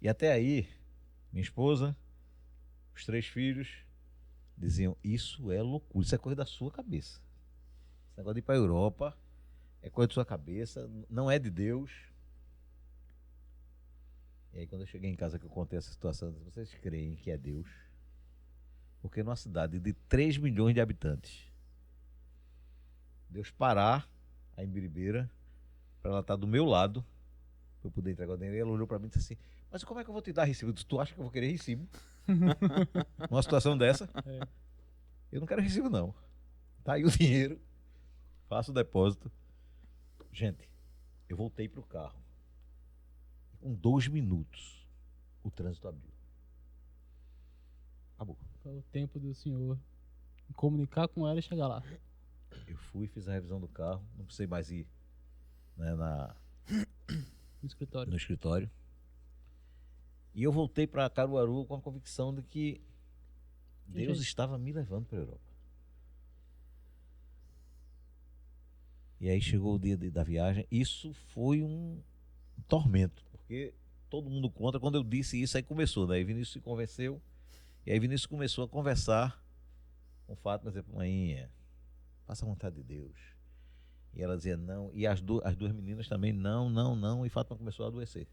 E até aí, minha esposa, os 3 filhos, diziam, isso é loucura, isso é coisa da sua cabeça. Esse negócio de ir pra Europa é coisa da sua cabeça, não é de Deus. E aí quando eu cheguei em casa que eu contei essa situação, eu disse, vocês creem que é Deus? Porque numa cidade de 3 milhões de habitantes, Deus parar a Imbiribeira para ela estar do meu lado, para eu poder entregar o dinheiro, e ela olhou para mim e disse assim, mas como é que eu vou te dar recibo? Eu disse, tu acha que eu vou querer recibo? Numa situação dessa? É. Eu não quero recibo não. Tá aí o dinheiro, faço o depósito. Gente, eu voltei pro carro. Com 2 minutos, o trânsito abriu. Acabou. Foi o tempo do senhor comunicar com ela e chegar lá. Eu fui, fiz a revisão do carro, não precisei mais ir, né, No escritório. no escritório. E eu voltei para Caruaru com a convicção de que Deus gente. estava me levando para a Europa. E aí chegou o dia da viagem. Isso foi um tormento, porque todo mundo conta. Quando eu disse isso, aí começou, né? Aí Vinícius se convenceu. E aí Vinícius começou a conversar com Fátima, dizer, mãe, faça a vontade de Deus. E ela dizia não. E as duas meninas também, não, não, não. E Fátima começou a adoecer.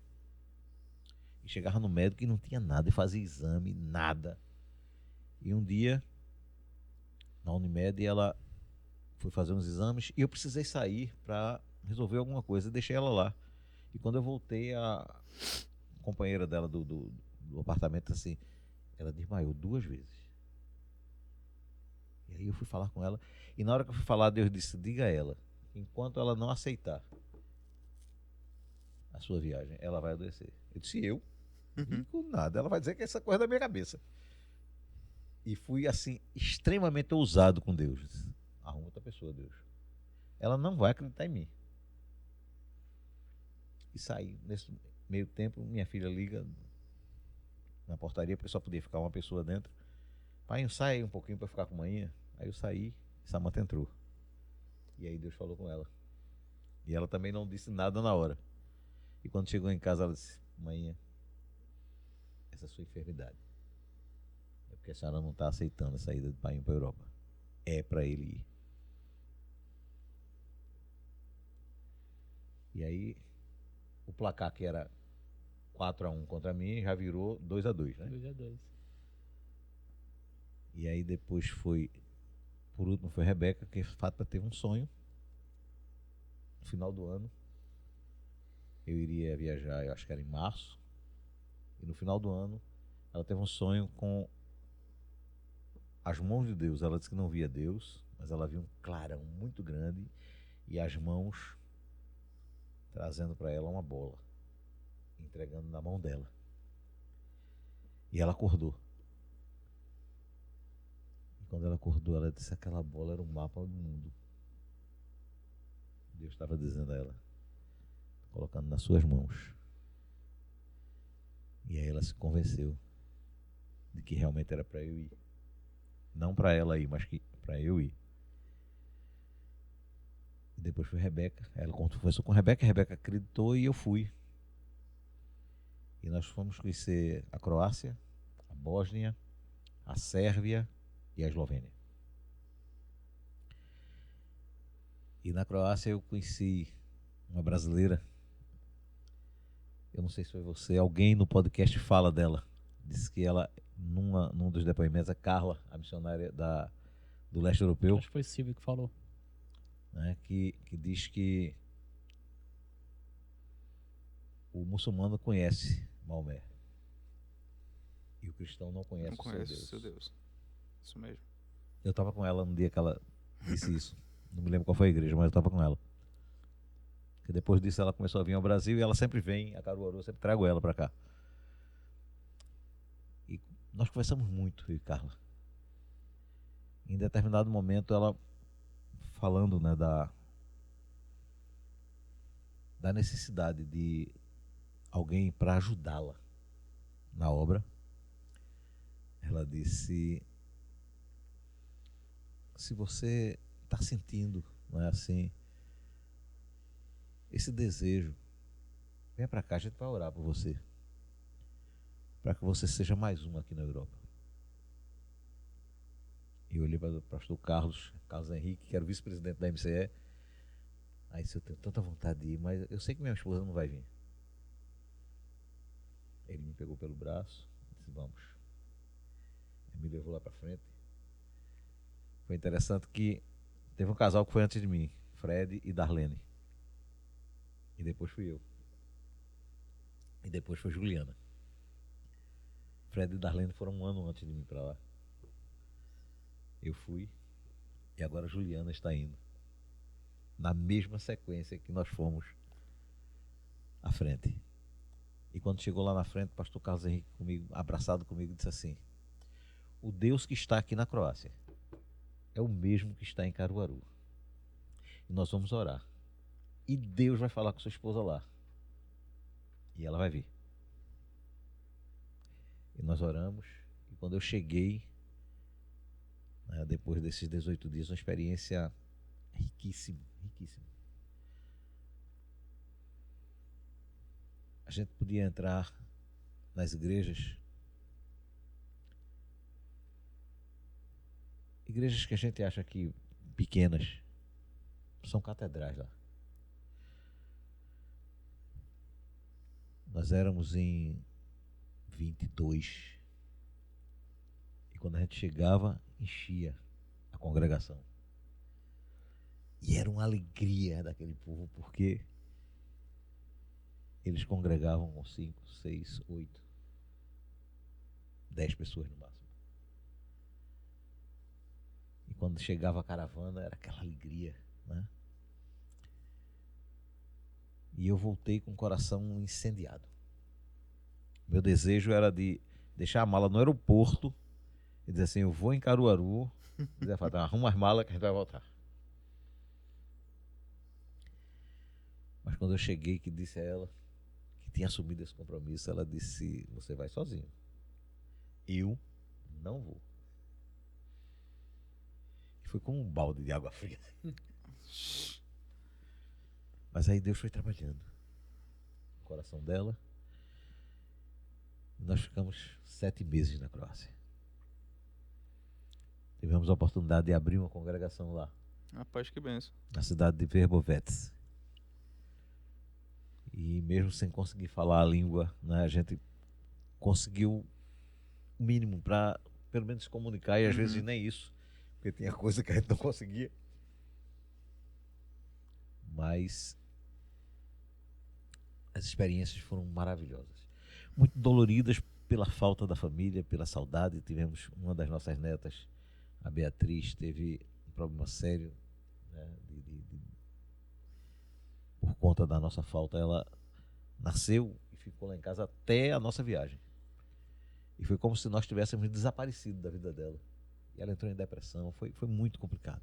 E chegava no médico e não tinha nada, e fazia exame, nada. E um dia, na Unimed, ela foi fazer uns exames e eu precisei sair para resolver alguma coisa. E deixei ela lá. E quando eu voltei, a companheira dela do apartamento, assim, ela desmaiou 2 vezes. E aí eu fui falar com ela. E na hora que eu fui falar, Deus disse, diga a ela, enquanto ela não aceitar a sua viagem, ela vai adoecer. Eu disse, eu? Digo nada. Ela vai dizer que essa coisa é da minha cabeça. E fui, assim, extremamente ousado com Deus. Disse, arruma outra pessoa, Deus. Ela não vai acreditar em mim. E saí. Nesse meio tempo, minha filha liga na portaria, porque só podia ficar uma pessoa dentro. Pai, sai aí um pouquinho para ficar com a manhã. Aí eu saí e Samanta entrou. E aí Deus falou com ela. E ela também não disse nada na hora. E quando chegou em casa, ela disse: mãe, essa é a sua enfermidade. É porque a senhora não está aceitando a saída do pai para a Europa. É para ele ir. E aí, o placar que era 4-1 contra mim já virou 2-2, né? 2-2. E aí depois foi, por último foi Rebeca, que Fátima teve um sonho. No final do ano, eu iria viajar, eu acho que era em março. E no final do ano, ela teve um sonho com as mãos de Deus. Ela disse que não via Deus, mas ela viu um clarão muito grande e as mãos trazendo para ela uma bola, entregando na mão dela. E ela acordou. E quando ela acordou, ela disse que aquela bola era um mapa do mundo. Deus estava dizendo a ela, colocando nas suas mãos. E aí ela se convenceu de que realmente era para eu ir. Não para ela ir, mas para eu ir. E depois foi Rebeca. Ela conversou com Rebeca acreditou e eu fui. E nós fomos conhecer a Croácia, a Bósnia, a Sérvia e a Eslovênia. E na Croácia eu conheci uma brasileira. Eu não sei se foi você, alguém no podcast fala dela. Disse que ela, num dos depoimentos, a Carla, a missionária do leste europeu, Acho que foi Silvio que falou. né, que diz que o muçulmano conhece Maomé e o cristão não conhece, Não conhece o seu Deus. Deus. Isso mesmo. Eu estava com ela no dia que ela disse isso. Não me lembro qual foi a igreja, mas eu estava com ela. Porque depois disso ela começou a vir ao Brasil e ela sempre vem a Caruaru, eu sempre trago ela para cá. E nós conversamos muito, eu e Carla. Em determinado momento ela falando, né, da necessidade de alguém para ajudá-la na obra. Ela disse: se você está sentindo, não é assim, esse desejo, venha para cá, a gente vai orar por você, para que você seja mais um aqui na Europa. E eu olhei para o pastor Carlos Henrique, que era o vice-presidente da MCE. Aí disse: eu tenho tanta vontade de ir, mas eu sei que minha esposa não vai vir. Ele me pegou pelo braço e disse: vamos. Ele me levou lá para frente. Foi interessante que teve um casal que foi antes de mim, Fred e Darlene. E depois fui eu. E depois foi Juliana. Fred e Darlene foram um ano antes de mim para lá. Eu fui. E agora Juliana está indo. Na mesma sequência que nós fomos à frente. E quando chegou lá na frente, o pastor Carlos Henrique comigo, abraçado comigo, disse assim: o Deus que está aqui na Croácia é o mesmo que está em Caruaru. E nós vamos orar. E Deus vai falar com sua esposa lá. E ela vai vir. E nós oramos. E quando eu cheguei, né, depois desses 18 dias, uma experiência riquíssima, riquíssima. A gente podia entrar nas igrejas que a gente acha que pequenas, são catedrais lá. Nós éramos em 22 e quando a gente chegava, enchia a congregação. E era uma alegria daquele povo, porque eles congregavam com 5, 6, 8, 10 pessoas no máximo. E quando chegava a caravana, era aquela alegria, né? E eu voltei com o coração incendiado. Meu desejo era de deixar a mala no aeroporto e dizer assim: eu vou em Caruaru, dizer, arruma as malas que a gente vai voltar. Mas quando eu cheguei, que disse a ela que tinha assumido esse compromisso, ela disse: você vai sozinho. Eu não vou. E foi como um balde de água fria. Mas aí Deus foi trabalhando no coração dela. E nós ficamos 7 meses na Croácia. Tivemos a oportunidade de abrir uma congregação lá, Rapaz, que benção. na cidade de Verbovec. E mesmo sem conseguir falar a língua, né, a gente conseguiu o mínimo para pelo menos se comunicar, e às vezes nem isso, porque tinha coisa que a gente não conseguia. Mas as experiências foram maravilhosas. Muito doloridas pela falta da família, pela saudade. Tivemos uma das nossas netas, a Beatriz, teve um problema sério, né, por conta da nossa falta. Ela nasceu e ficou lá em casa até a nossa viagem. E foi como se nós tivéssemos desaparecido da vida dela. E ela entrou em depressão, foi muito complicado.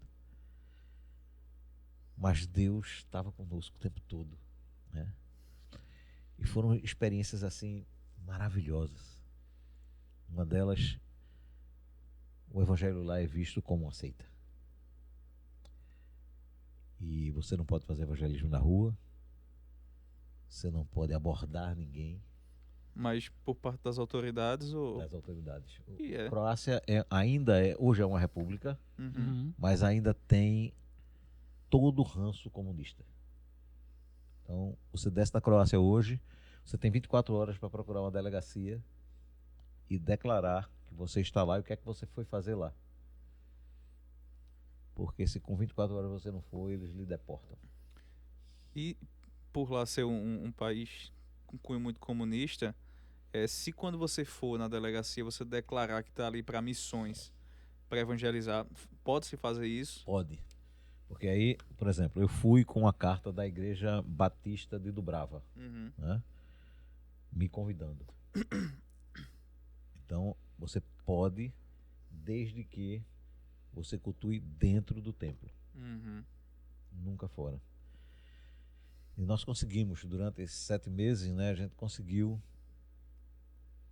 Mas Deus estava conosco o tempo todo, né? E foram experiências assim maravilhosas. Uma delas, o evangelho lá é visto como uma seita. E você não pode fazer evangelismo na rua, você não pode abordar ninguém. Mas por parte das autoridades ou... Das autoridades. E é. A Croácia hoje é uma república, Uhum. mas ainda tem todo o ranço comunista. Então, você desce na Croácia hoje, você tem 24 horas para procurar uma delegacia e declarar que você está lá e o que é que você foi fazer lá. Porque se com 24 horas você não for, eles lhe deportam. E por lá ser um país com cunho muito comunista, se quando você for na delegacia você declarar que está ali para missões, para evangelizar, pode-se fazer isso? Pode. Porque aí, por exemplo, eu fui com a carta da Igreja Batista de Dubrava, Uhum. né, me convidando. Então, você pode, desde que você cultue dentro do templo, Uhum. nunca fora. E nós conseguimos, durante esses 7 meses, né, a gente conseguiu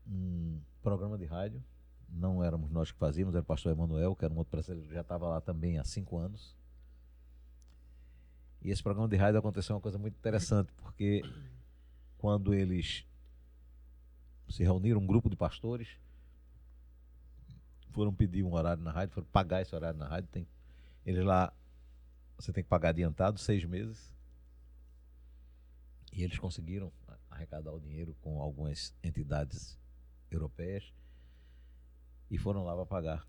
um programa de rádio. Não éramos nós que fazíamos, era o pastor Emanuel, que era um outro brasileiro que já estava lá também há 5 anos. E esse programa de rádio aconteceu uma coisa muito interessante, porque quando eles se reuniram, um grupo de pastores, foram pedir um horário na rádio, foram pagar esse horário na rádio. Eles lá, você tem que pagar adiantado 6 meses. E eles conseguiram arrecadar o dinheiro com algumas entidades europeias e foram lá para pagar.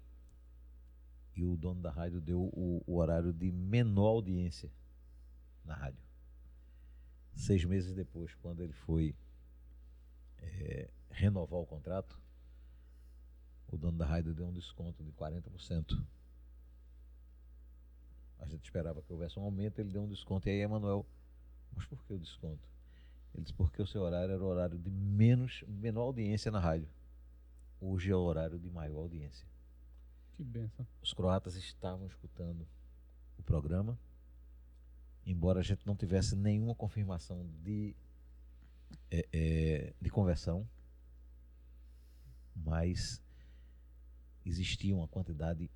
E o dono da rádio deu o horário de menor audiência na rádio. 6 meses depois, quando ele foi renovar o contrato, o dono da rádio deu um desconto de 40%. A gente esperava que houvesse um aumento, ele deu um desconto. E aí, Emanuel, mas por que o desconto? Ele disse, porque o seu horário era o horário de menor audiência na rádio. Hoje é o horário de maior audiência. Que benção. Os croatas estavam escutando o programa, embora a gente não tivesse nenhuma confirmação de conversão, mas existia uma quantidade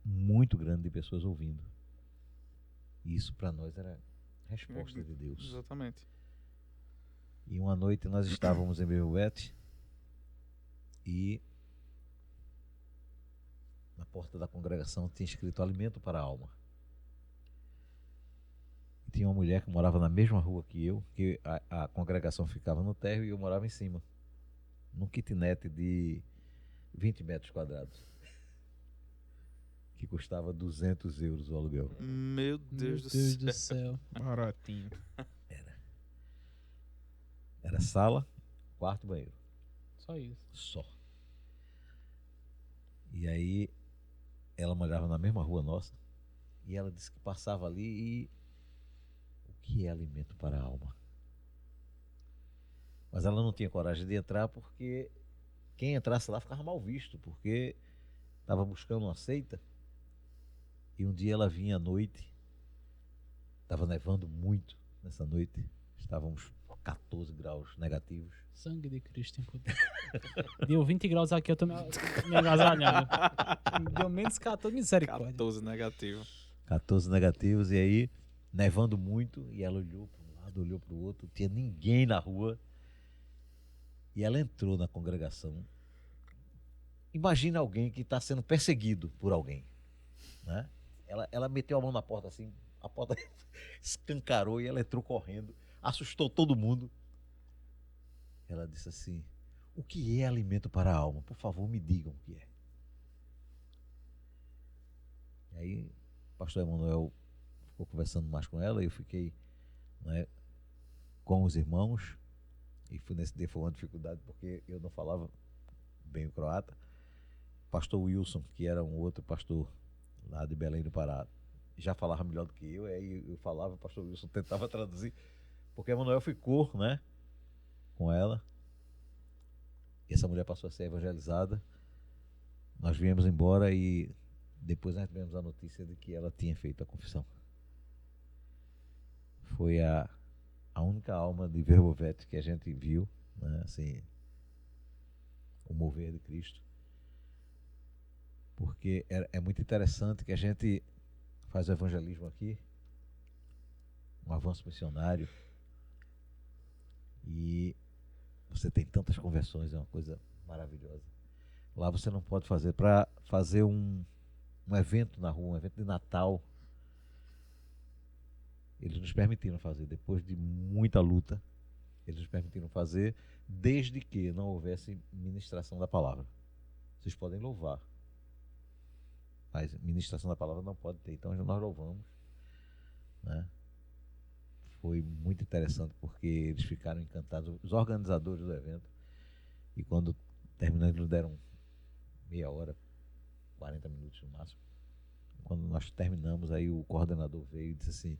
muito grande de pessoas ouvindo. E isso para nós era resposta de Deus. Exatamente. E uma noite nós estávamos em Belvete e na porta da congregação tinha escrito alimento para a alma. E tinha uma mulher que morava na mesma rua que eu, que a congregação ficava no térreo e eu morava em cima, num kitnet de 20 metros quadrados, que custava 200 euros o aluguel. Meu Deus, Meu Deus do céu. Baratinho. Era sala, quarto, banheiro. Só isso. Só. E aí ela morava na mesma rua nossa e ela disse que passava ali e o que é alimento para a alma? Mas ela não tinha coragem de entrar porque quem entrasse lá ficava mal visto, porque estava buscando uma seita. E um dia ela vinha à noite, estava nevando muito nessa noite, estávamos 14 graus negativos. Sangue de Cristo em poder. Deu 20 graus aqui, eu tô me agasalhando. Deu menos 14, misericórdia. 14 negativo. 14 negativos, e aí nevando muito, e ela olhou para um lado, olhou para o outro, não tinha ninguém na rua. E ela entrou na congregação. Imagina alguém que está sendo perseguido por alguém, né? Ela meteu a mão na porta assim, a porta escancarou e ela entrou correndo, assustou todo mundo. Ela disse assim: o que é alimento para a alma? Por favor, me digam o que é. E aí, o pastor Emanuel ficou conversando mais com ela e eu fiquei, né, com os irmãos. E nesse dia foi uma dificuldade porque eu não falava bem o croata. Pastor Wilson, que era um outro pastor lá de Belém do Pará, já falava melhor do que eu. Aí eu falava, o pastor Wilson tentava traduzir, porque Emanuel ficou, né, com ela. E essa mulher passou a ser evangelizada. Nós viemos embora e depois nós tivemos a notícia de que ela tinha feito a confissão. Foi a única alma de Verbovete que a gente viu, né, assim, o mover de Cristo. Porque é muito interessante que a gente faz o evangelismo aqui, um avanço missionário, e você tem tantas conversões, é uma coisa maravilhosa. Lá você não pode fazer. Para fazer um evento na rua, um evento de Natal, eles nos permitiram fazer, depois de muita luta, eles nos permitiram fazer, desde que não houvesse ministração da palavra. Vocês podem louvar, mas ministração da palavra não pode ter. Então nós louvamos, né? Foi muito interessante porque eles ficaram encantados, os organizadores do evento, e quando terminamos nos deram meia hora, 40 minutos no máximo. Quando nós terminamos, aí o coordenador veio e disse assim: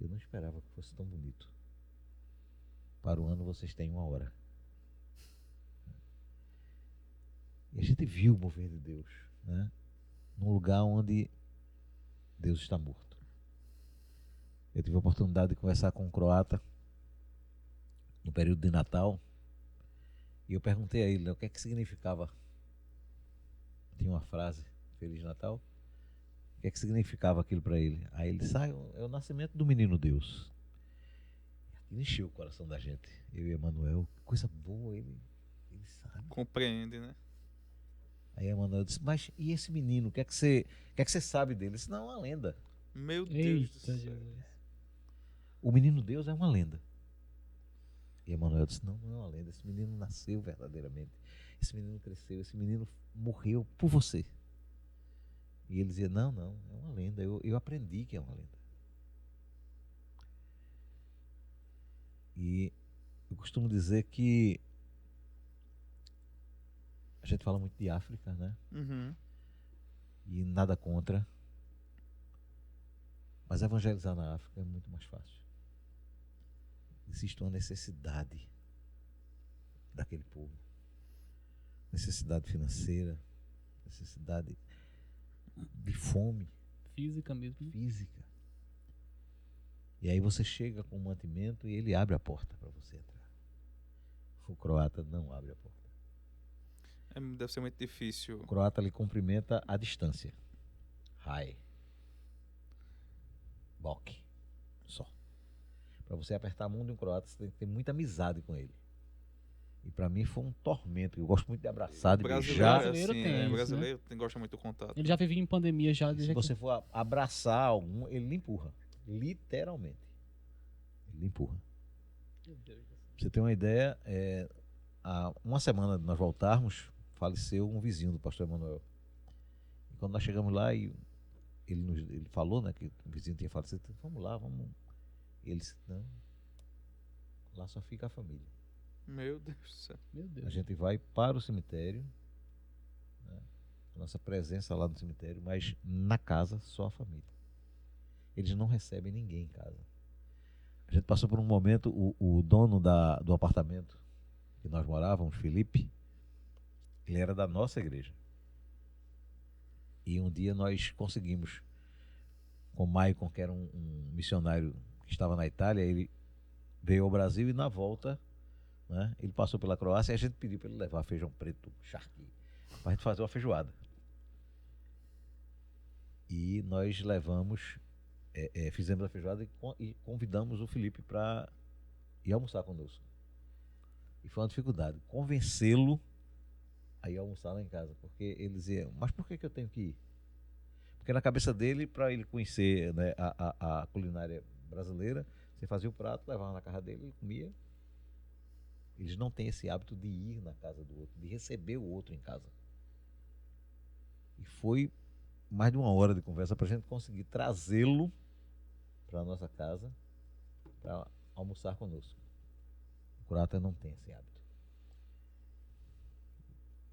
eu não esperava que fosse tão bonito. Para o ano vocês têm 1 hora. E a gente viu o mover de Deus, né, num lugar onde Deus está morto. Eu tive a oportunidade de conversar com um croata no período de Natal, e eu perguntei a ele, né, o que é que significava. Tinha uma frase, Feliz Natal. O que é que significava aquilo para ele? Aí ele disse: é o nascimento do menino Deus. Ele encheu o coração da gente, eu e Emanuel. Coisa boa, ele sabe. Compreende, né? Aí Emanuel disse: mas e esse menino, o que é que você sabe dele? Ele disse: não, é uma lenda. Meu Deus do Eita, céu. Jesus. O menino Deus é uma lenda. E Emanuel disse: não, não é uma lenda. Esse menino nasceu verdadeiramente. Esse menino cresceu. Esse menino morreu por você. E ele dizia: não, é uma lenda. Eu aprendi que é uma lenda. E eu costumo dizer que a gente fala muito de África, né? Uhum. E nada contra. Mas evangelizar na África é muito mais fácil. Existe uma necessidade daquele povo. Necessidade financeira, necessidade de fome Física mesmo. física. E aí você chega com um mantimento e ele abre a porta para você entrar. O croata não abre a porta. Deve ser muito difícil. O croata lhe cumprimenta à distância. Hi. Bok. Só. Para você apertar a mão de um croata, você tem que ter muita amizade com ele. E para mim foi um tormento. Eu gosto muito de abraçar, de beijar. Brasileiro assim, tem né? isso, Brasileiro gosta muito do contato. Ele já vivia em pandemia já. Se você for abraçar algum, ele lhe empurra. Literalmente. Ele lhe empurra. Meu Deus. Pra você ter uma ideia, há uma semana de nós voltarmos, faleceu um vizinho do pastor Emanuel. E quando nós chegamos lá, ele falou, né, que o vizinho tinha falecido. Vamos lá, vamos. E ele disse: não, lá só fica a família. Meu Deus do céu. Meu A Deus. gente vai para o cemitério, né, a nossa presença lá no cemitério, mas na casa só a família. Eles não recebem ninguém em casa. A gente passou por um momento, o dono do apartamento que nós morávamos, Felipe, ele era da nossa igreja. E um dia nós conseguimos, com o Maicon, que era um missionário que estava na Itália, ele veio ao Brasil e na volta, né, ele passou pela Croácia e a gente pediu para ele levar feijão preto, charqui, para a gente fazer uma feijoada. E nós levamos fizemos a feijoada e convidamos o Felipe para ir almoçar conosco. E foi uma dificuldade convencê-lo a ir almoçar lá em casa, porque ele dizia, mas por que eu tenho que ir? Porque na cabeça dele, para ele conhecer, né, a culinária brasileira, você fazia o prato, levava na casa dele, ele comia. Eles não têm esse hábito de ir na casa do outro, de receber o outro em casa. E foi mais de 1 hora de conversa para a gente conseguir trazê-lo para a nossa casa para almoçar conosco. O croata não tem esse hábito.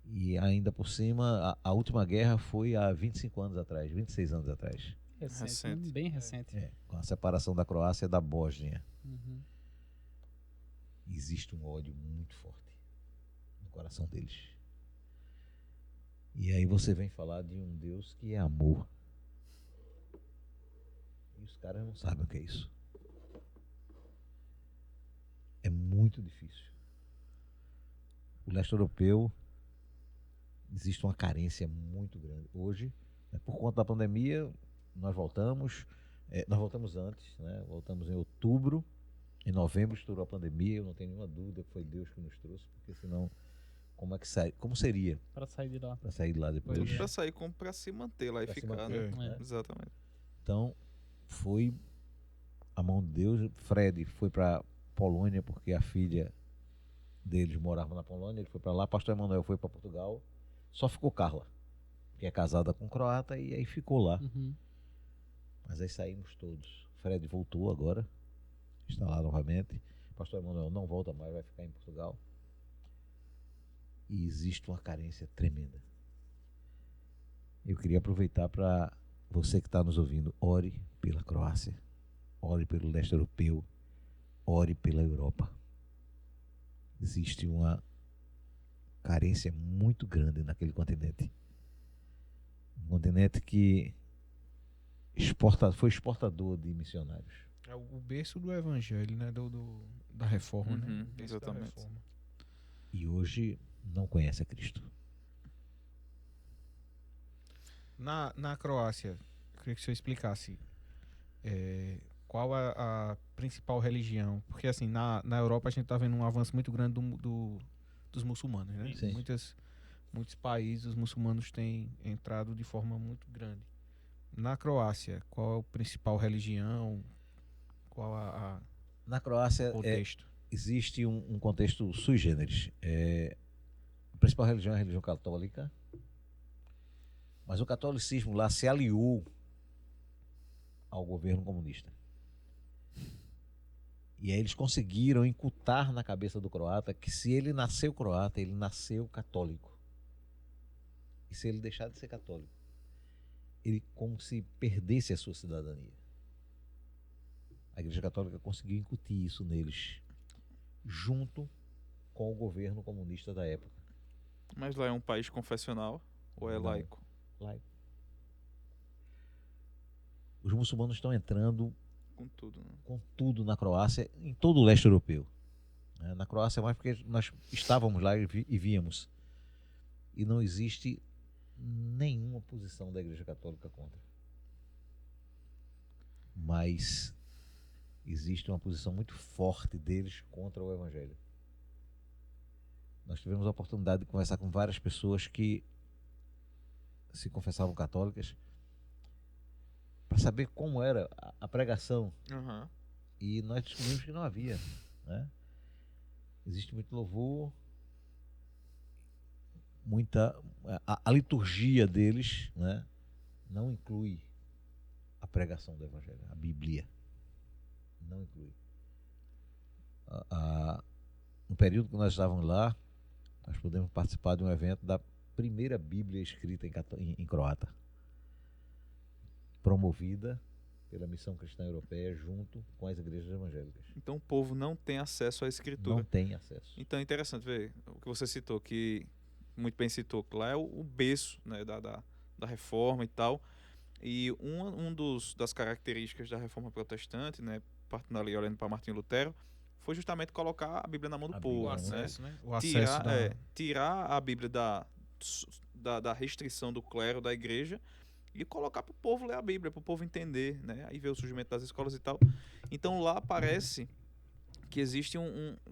E ainda por cima, a última guerra foi há 25 anos atrás, 26 anos atrás. Recente. Bem recente. Com a separação da Croácia da Bósnia. Uhum. Existe um ódio muito forte no coração deles. E aí você vem falar de um Deus que é amor. E os caras não sabem o que é isso. É muito difícil. O leste europeu, existe uma carência muito grande. Hoje, né, por conta da pandemia, nós voltamos antes, né? Voltamos em outubro. Em novembro estourou a pandemia, eu não tenho nenhuma dúvida que foi Deus que nos trouxe, porque senão, como seria Para sair de lá. para sair de lá depois? Tanto para sair como para se manter lá e Pra se ficar, manter, né? né? Exatamente. Então, foi a mão de Deus. Fred foi para Polônia, porque a filha deles morava na Polônia, ele foi para lá. Pastor Emanuel foi para Portugal. Só ficou Carla, que é casada com um croata, e aí ficou lá. Uhum. Mas aí saímos todos. Fred voltou agora, está lá novamente. Pastor Emanuel não volta mais, vai ficar em Portugal. E existe uma carência tremenda. Eu queria aproveitar para você que está nos ouvindo, ore pela Croácia, ore pelo leste europeu, ore pela Europa. Existe uma carência muito grande naquele continente. Um continente que foi exportador de missionários. É o berço do evangelho, né? Da reforma, né? Uhum, O berço da exatamente. reforma. E hoje não conhece a Cristo. Na Croácia, eu queria que o senhor explicasse qual a principal religião. Porque, assim, na Europa a gente está vendo um avanço muito grande dos muçulmanos, né? Sim. Muitos países os muçulmanos têm entrado de forma muito grande. Na Croácia, qual é a principal religião? Qual a Na Croácia contexto? existe um contexto sui generis. A principal religião é a religião católica, mas o catolicismo lá se aliou ao governo comunista. E aí eles conseguiram incutir na cabeça do croata que se ele nasceu croata, ele nasceu católico. E se ele deixar de ser católico, ele como se perdesse a sua cidadania. A Igreja Católica conseguiu incutir isso neles, junto com o governo comunista da época. Mas lá é um país confessional ou é Não. laico? Laico. Os muçulmanos estão entrando Com tudo, né? com tudo na Croácia, em todo o leste europeu. Na Croácia mais porque nós estávamos lá e víamos. E não existe nenhuma posição da Igreja Católica contra. Mas existe uma posição muito forte deles contra o Evangelho. Nós tivemos a oportunidade de conversar com várias pessoas que se confessavam católicas para saber como era a pregação. Uhum. E nós descobrimos que não havia, né? Existe muito louvor, a liturgia deles, né, não inclui a pregação do Evangelho, a Bíblia não inclui. No período que nós estávamos lá, nós pudemos participar de um evento da primeira Bíblia escrita em croata, promovida pela Missão Cristã Europeia junto com as igrejas evangélicas. Então o povo não tem acesso à escritura. Não tem acesso. Então é interessante ver o que você citou, que muito bem citou, que lá é o berço, né, da reforma e tal. E das características da reforma protestante, né, partindo ali olhando para Martinho Lutero, foi justamente colocar a Bíblia na mão do A povo. O Bíblia, Né? acesso, né? O acesso Tirar a Bíblia da restrição do clero, da igreja, e colocar para o povo ler a Bíblia, para o povo entender, né? Aí veio o surgimento das escolas e tal. Então lá parece que existe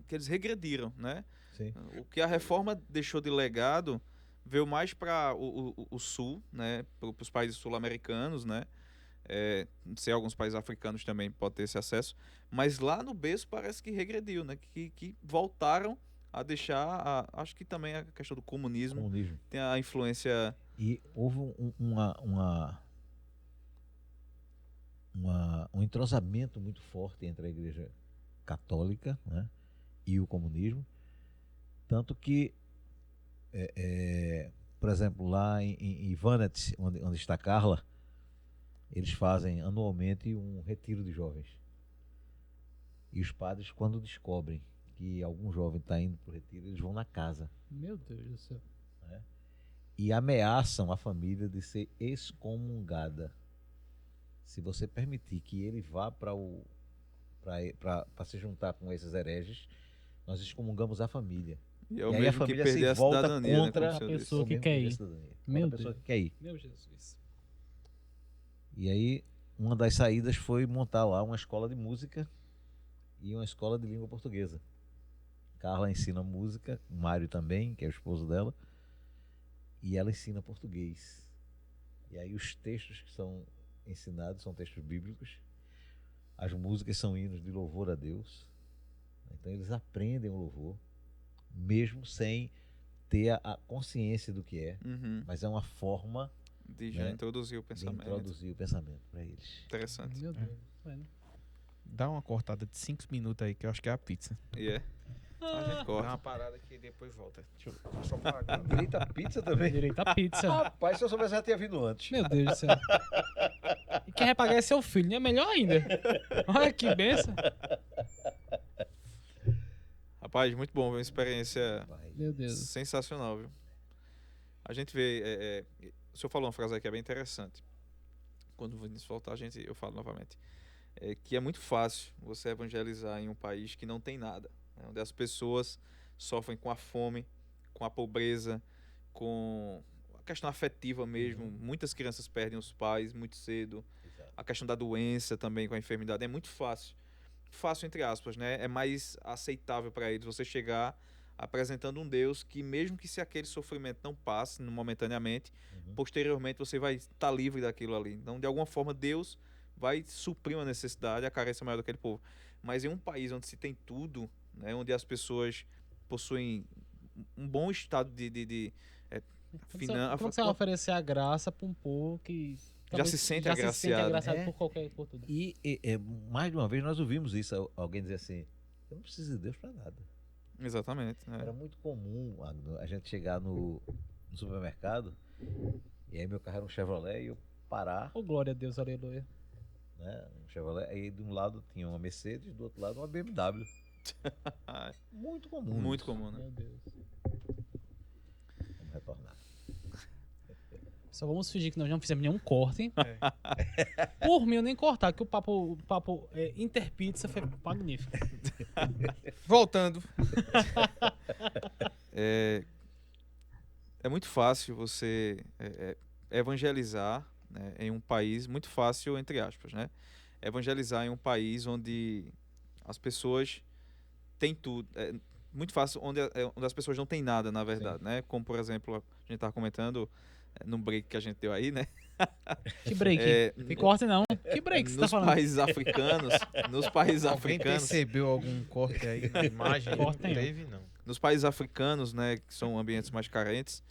que eles regrediram, né? Sim. O que a reforma deixou de legado veio mais para o sul, né? Para os países sul-americanos, né? Não sei, alguns países africanos também podem ter esse acesso, mas lá no berço parece que regrediu, né? Que voltaram a deixar, acho que também a questão do comunismo tem a influência. E houve um entrosamento muito forte entre a Igreja Católica, né, e o comunismo, tanto que, por exemplo, lá em Ivánets, onde está Carla, eles fazem anualmente um retiro de jovens. E os padres, quando descobrem que algum jovem está indo para o retiro, eles vão na casa. Meu Deus do céu. Né, e ameaçam a família de ser excomungada se você permitir que ele vá para se juntar com esses hereges. Nós excomungamos a família. E é o E aí a mesmo que família perder se a volta cidadania, contra né, como o senhor a disse. pessoa que mesmo quer perder a ir. cidadania. Meu Contra a pessoa Deus. que quer ir. Meu Jesus. E aí, uma das saídas foi montar lá uma escola de música e uma escola de língua portuguesa. Carla ensina música, o Mário também, que é o esposo dela, e ela ensina português. E aí os textos que são ensinados são textos bíblicos, as músicas são hinos de louvor a Deus. Então eles aprendem o louvor, mesmo sem ter a consciência do que é, Uhum. mas é uma forma De já né, introduzir o de pensamento. introduzir o pensamento para eles. Interessante. Meu Deus. Bueno. Dá uma cortada de 5 minutos aí, que eu acho que é a pizza. E a gente Dá uma corta. parada que depois volta. Deixa eu só pagar. Direito à pizza também? Direito à pizza. Rapaz, se eu soubesse já tinha vindo antes. Meu Deus do céu. E quem vai pagar é seu filho, né? Melhor ainda. Olha que benção. Rapaz, muito bom, uma experiência Meu Deus. sensacional, viu? A gente vê. O senhor falou uma frase aí que é bem interessante. Quando o Vinícius voltar, eu falo novamente. Que é muito fácil você evangelizar em um país que não tem nada, né? Onde as pessoas sofrem com a fome, com a pobreza, com a questão afetiva mesmo. Muitas crianças perdem os pais muito cedo. A questão da doença também, com a enfermidade. É muito fácil. Fácil, entre aspas, né? É mais aceitável para eles você chegar apresentando um Deus que, mesmo que se aquele sofrimento não passe momentaneamente, posteriormente você vai estar livre daquilo ali. Então, de alguma forma, Deus vai suprir uma necessidade, a carência maior daquele povo. Mas em um país onde se tem tudo, né? Onde as pessoas possuem um bom estado de Como você vai oferecer a graça para um povo que Já se sente agraciado. por tudo? E mais de uma vez nós ouvimos isso, alguém dizer assim, eu não preciso de Deus para nada. Exatamente. Era muito comum a gente chegar no supermercado e aí meu carro era um Chevrolet e eu parar, Oh, glória a Deus, aleluia. né, um Chevrolet, aí de um lado tinha uma Mercedes, do outro lado uma BMW. Muito comum. Muito isso. comum, né? Meu Deus. Vamos retornar. Só vamos fingir que nós não fizemos nenhum corte. Por mim, eu nem cortar, que o papo Interpizza foi magnífico. Voltando. É muito fácil você evangelizar, né, em um país, muito fácil, entre aspas, né? Evangelizar em um país onde as pessoas têm tudo. É muito fácil, onde as pessoas não têm nada, na verdade, né? Como, por exemplo, a gente estava comentando no break que a gente deu aí, né? Que break? Tem corte não. Que break você tá Nos falando? países africanos, nos países Alguém africanos, percebeu algum corte aí na imagem? Corte Não nenhum. teve, não. nos países africanos, né, que são ambientes mais carentes,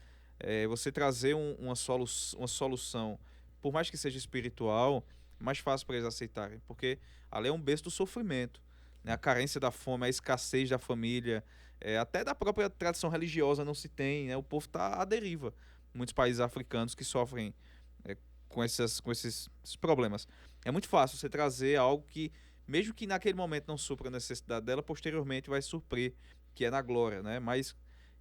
você trazer uma solução, por mais que seja espiritual, mais fácil para eles aceitarem, porque ali é um berço do sofrimento, né? A carência da fome, a escassez da família, até da própria tradição religiosa não se tem, né? O povo está à deriva. Muitos países africanos que sofrem com esses problemas. É muito fácil você trazer algo que, mesmo que naquele momento não supra a necessidade dela, posteriormente vai suprir, que é na glória, né? Mas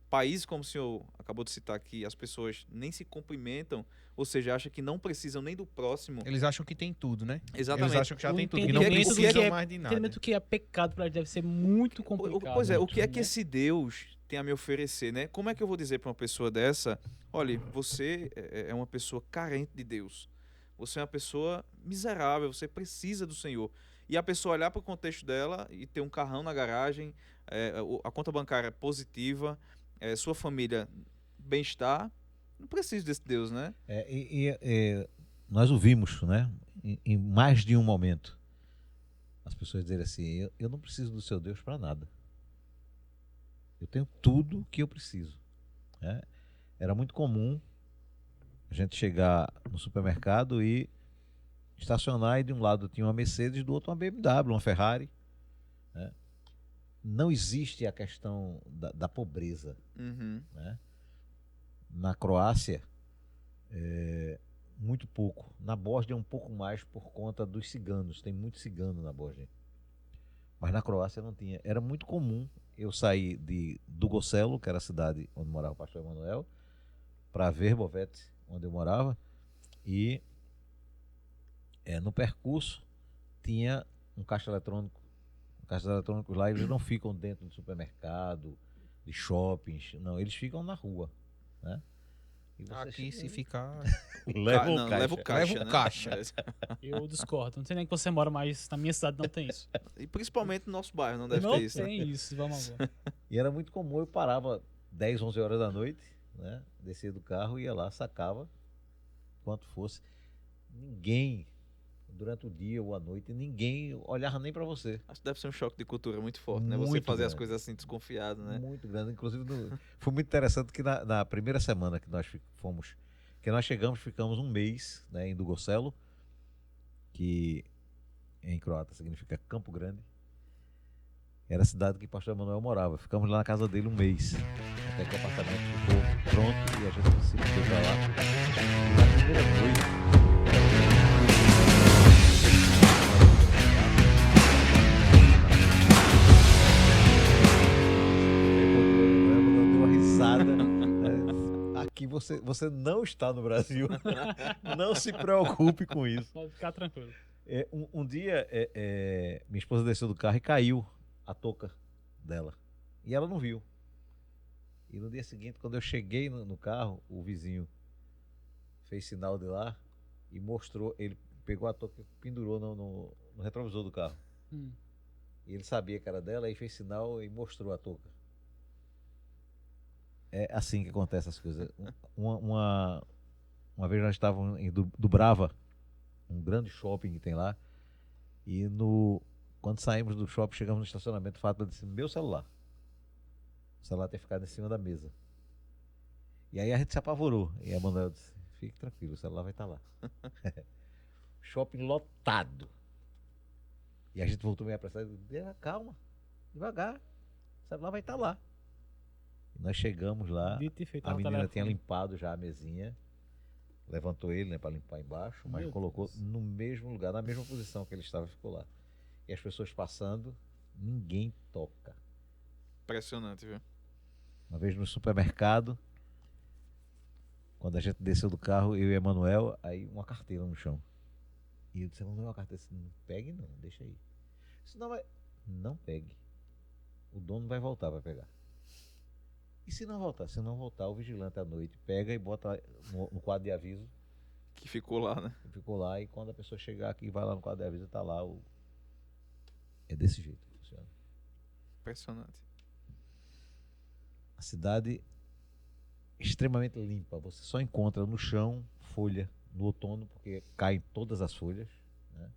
países como o senhor acabou de citar aqui, as pessoas nem se cumprimentam, ou seja, acham que não precisam nem do próximo. Eles acham que tem tudo, né? Exatamente. Eles acham que já O tem tudo, que não entendimento do que precisam é- mais de nada. Entendimento que é pecado para eles deve ser muito complicado. Pois é, o muito, que é que né? esse Deus tem a me oferecer, né? Como é que eu vou dizer para uma pessoa dessa, olha, você é uma pessoa carente de Deus. Você é uma pessoa miserável, você precisa do Senhor. E a pessoa olhar para o contexto dela e ter um carrão na garagem, a conta bancária positiva, sua família bem-estar, não precisa desse Deus, né? Nós ouvimos, né, em mais de um momento, as pessoas dizerem assim: eu não preciso do seu Deus para nada. Eu tenho tudo que eu preciso. Né? Era muito comum a gente chegar no supermercado e estacionar, e de um lado tinha uma Mercedes, do outro uma BMW, uma Ferrari. Né? Não existe a questão da pobreza. Uhum. Né? Na Croácia, muito pouco. Na Bósnia, um pouco mais por conta dos ciganos. Tem muito cigano na Bósnia. Mas na Croácia não tinha. Era muito comum eu sair de Dugocelo, que era a cidade onde morava o pastor Emanuel, para Verbovec, onde eu morava, e no percurso tinha um caixa eletrônico. Caixas eletrônicos lá, eles não ficam dentro do supermercado, de shoppings, não, eles ficam na rua. Né? E você Aqui, se ficar. leva o Não, caixa. leva o caixa, Leva o né? caixa. Eu discordo. Não sei nem que você mora, mas na minha cidade não tem isso. E principalmente no nosso bairro, não deve não ter isso. Né? tem isso, vamos lá. E era muito comum, eu parava 10, 11 horas da noite, né? Descia do carro, ia lá, sacava quanto fosse. Ninguém, durante o dia ou a noite, ninguém olhava nem para você. Acho que deve ser um choque de cultura muito forte, né? Você Muito fazer as grande. coisas assim desconfiado, né? Muito grande. Inclusive, foi muito interessante que na primeira semana que nós fomos, que nós chegamos, ficamos um mês, né, em Dugocelo, que em croata significa Campo Grande. Era a cidade que o pastor Emanuel morava. Ficamos lá na casa dele um mês, até que o apartamento ficou pronto e a gente se mudou pra lá. E na primeira noite, deu uma risada. Né? Aqui você não está no Brasil. Não se preocupe com isso. Pode ficar tranquilo. Um dia, minha esposa desceu do carro e caiu a touca dela. E ela não viu. E no dia seguinte, quando eu cheguei no carro, o vizinho fez sinal de lá e mostrou. Ele pegou a touca e pendurou no retrovisor do carro. E ele sabia que era dela e fez sinal e mostrou a touca. É assim que acontecem as coisas. Uma vez nós estávamos em Dubrava, um grande shopping que tem lá, e quando saímos do shopping, chegamos no estacionamento, o Fátima disse: meu celular. O celular ter ficado em cima da mesa. E aí a gente se apavorou. E a Manuel disse: fique tranquilo, o celular vai estar lá. Shopping lotado. E a gente voltou meio apressado e disse: calma, devagar, o celular vai estar lá. E nós chegamos lá, Dito e feito, a no menina telefone. tinha limpado já a mesinha, levantou ele, né, para limpar embaixo, mas Meu colocou Deus. no mesmo lugar, na mesma posição que ele estava, ficou lá. E as pessoas passando, ninguém toca. Impressionante, viu? Uma vez no supermercado, quando a gente desceu do carro, eu e Emanuel, aí uma carteira no chão. E eu disse: Emanuel, a carteira, assim, não pegue não, deixa aí. Senão vai. Não pegue. O dono vai voltar para pegar. E se não voltar? Se não voltar, o vigilante à noite pega e bota no quadro de aviso. Que ficou lá, né? Ficou lá, e quando a pessoa chegar aqui, vai lá no quadro de aviso, tá lá o. É desse jeito que funciona. Impressionante. A cidade extremamente limpa. Você só encontra no chão folha no outono, porque caem todas as folhas. Né?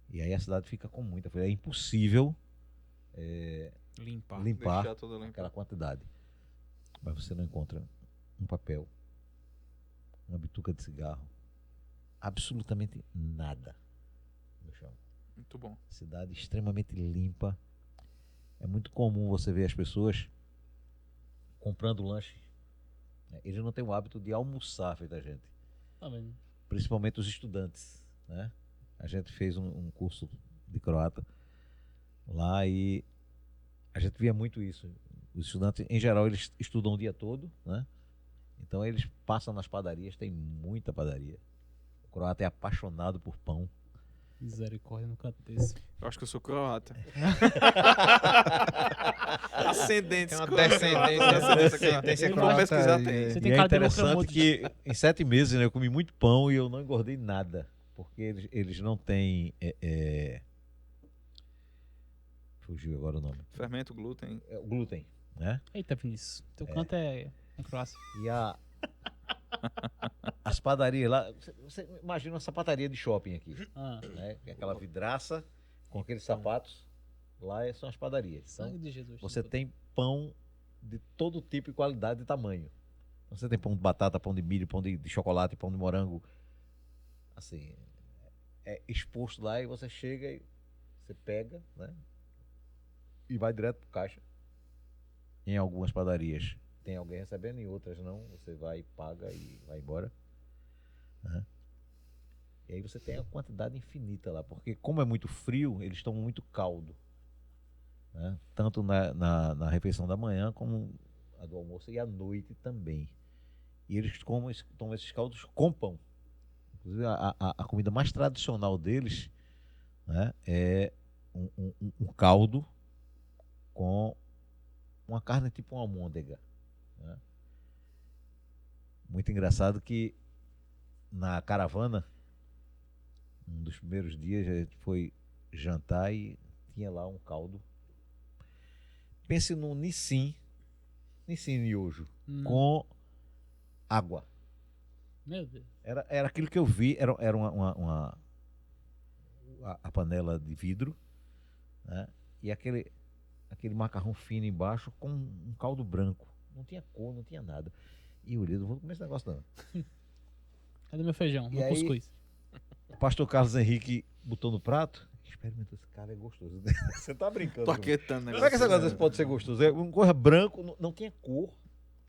E aí a cidade fica com muita folha. É impossível Limpar. limpar Deixar toda limpa. aquela quantidade. Mas você não encontra um papel, uma bituca de cigarro, absolutamente nada no chão. Muito bom. Cidade extremamente limpa. É muito comum você ver as pessoas comprando lanche. Eles não têm o hábito de almoçar feito a gente. Tá vendo? Principalmente os estudantes. Né? A gente fez um curso de croata lá e a gente via muito isso. Os estudantes, em geral, eles estudam o dia todo, né? Então eles passam nas padarias, tem muita padaria. O croata é apaixonado por pão. Misericórdia no canto desse. Eu acho que eu sou croata. Ascendentes. Tem uma croatas. descendência Vou pesquisar, croata tem. Você E tem é cara de interessante Lucramute. que em 7 meses, né, eu comi muito pão e eu não engordei nada. Porque eles não têm. Fugiu agora o nome. Fermento, glúten. É o glúten, né? Eita, Vinícius. Teu canto é Croácia. E as padarias lá. Você imagina uma sapataria de shopping aqui, Ah, né? Aquela vidraça com aqueles sapatos. Lá são as padarias. Então, sangue de Jesus. você tem pão de todo tipo e qualidade e tamanho. Você tem pão de batata, pão de milho, pão de chocolate, pão de morango. Assim, é exposto lá e você chega e você pega, né? E vai direto pro caixa. Em algumas padarias tem alguém recebendo, em outras não. Você vai, paga e vai embora. Né? E aí você tem a quantidade infinita lá, porque como é muito frio, eles tomam muito caldo. Né? Tanto na refeição da manhã, como a do almoço e à noite também. E eles tomam esses caldos com pão. Inclusive, a comida mais tradicional deles, né, é um caldo com uma carne tipo uma almôndega. Né? Muito engraçado que na caravana, um dos primeiros dias, a gente foi jantar e tinha lá um caldo. Pense num Nissin miojo, com água. Meu Deus. Era aquilo que eu vi, era a panela de vidro, né? E aquele macarrão fino embaixo com um caldo branco. Não tinha cor, não tinha nada. E eu olhei, não vou comer esse negócio não. Cadê meu feijão? E Meu aí- cuscuz. O pastor Carlos Henrique botou no prato. Experimenta, esse cara é gostoso. Você tá brincando. Tô comigo. aquietando, Como é que esse negócio desse pode ser gostoso? É uma coisa branco, não tinha cor.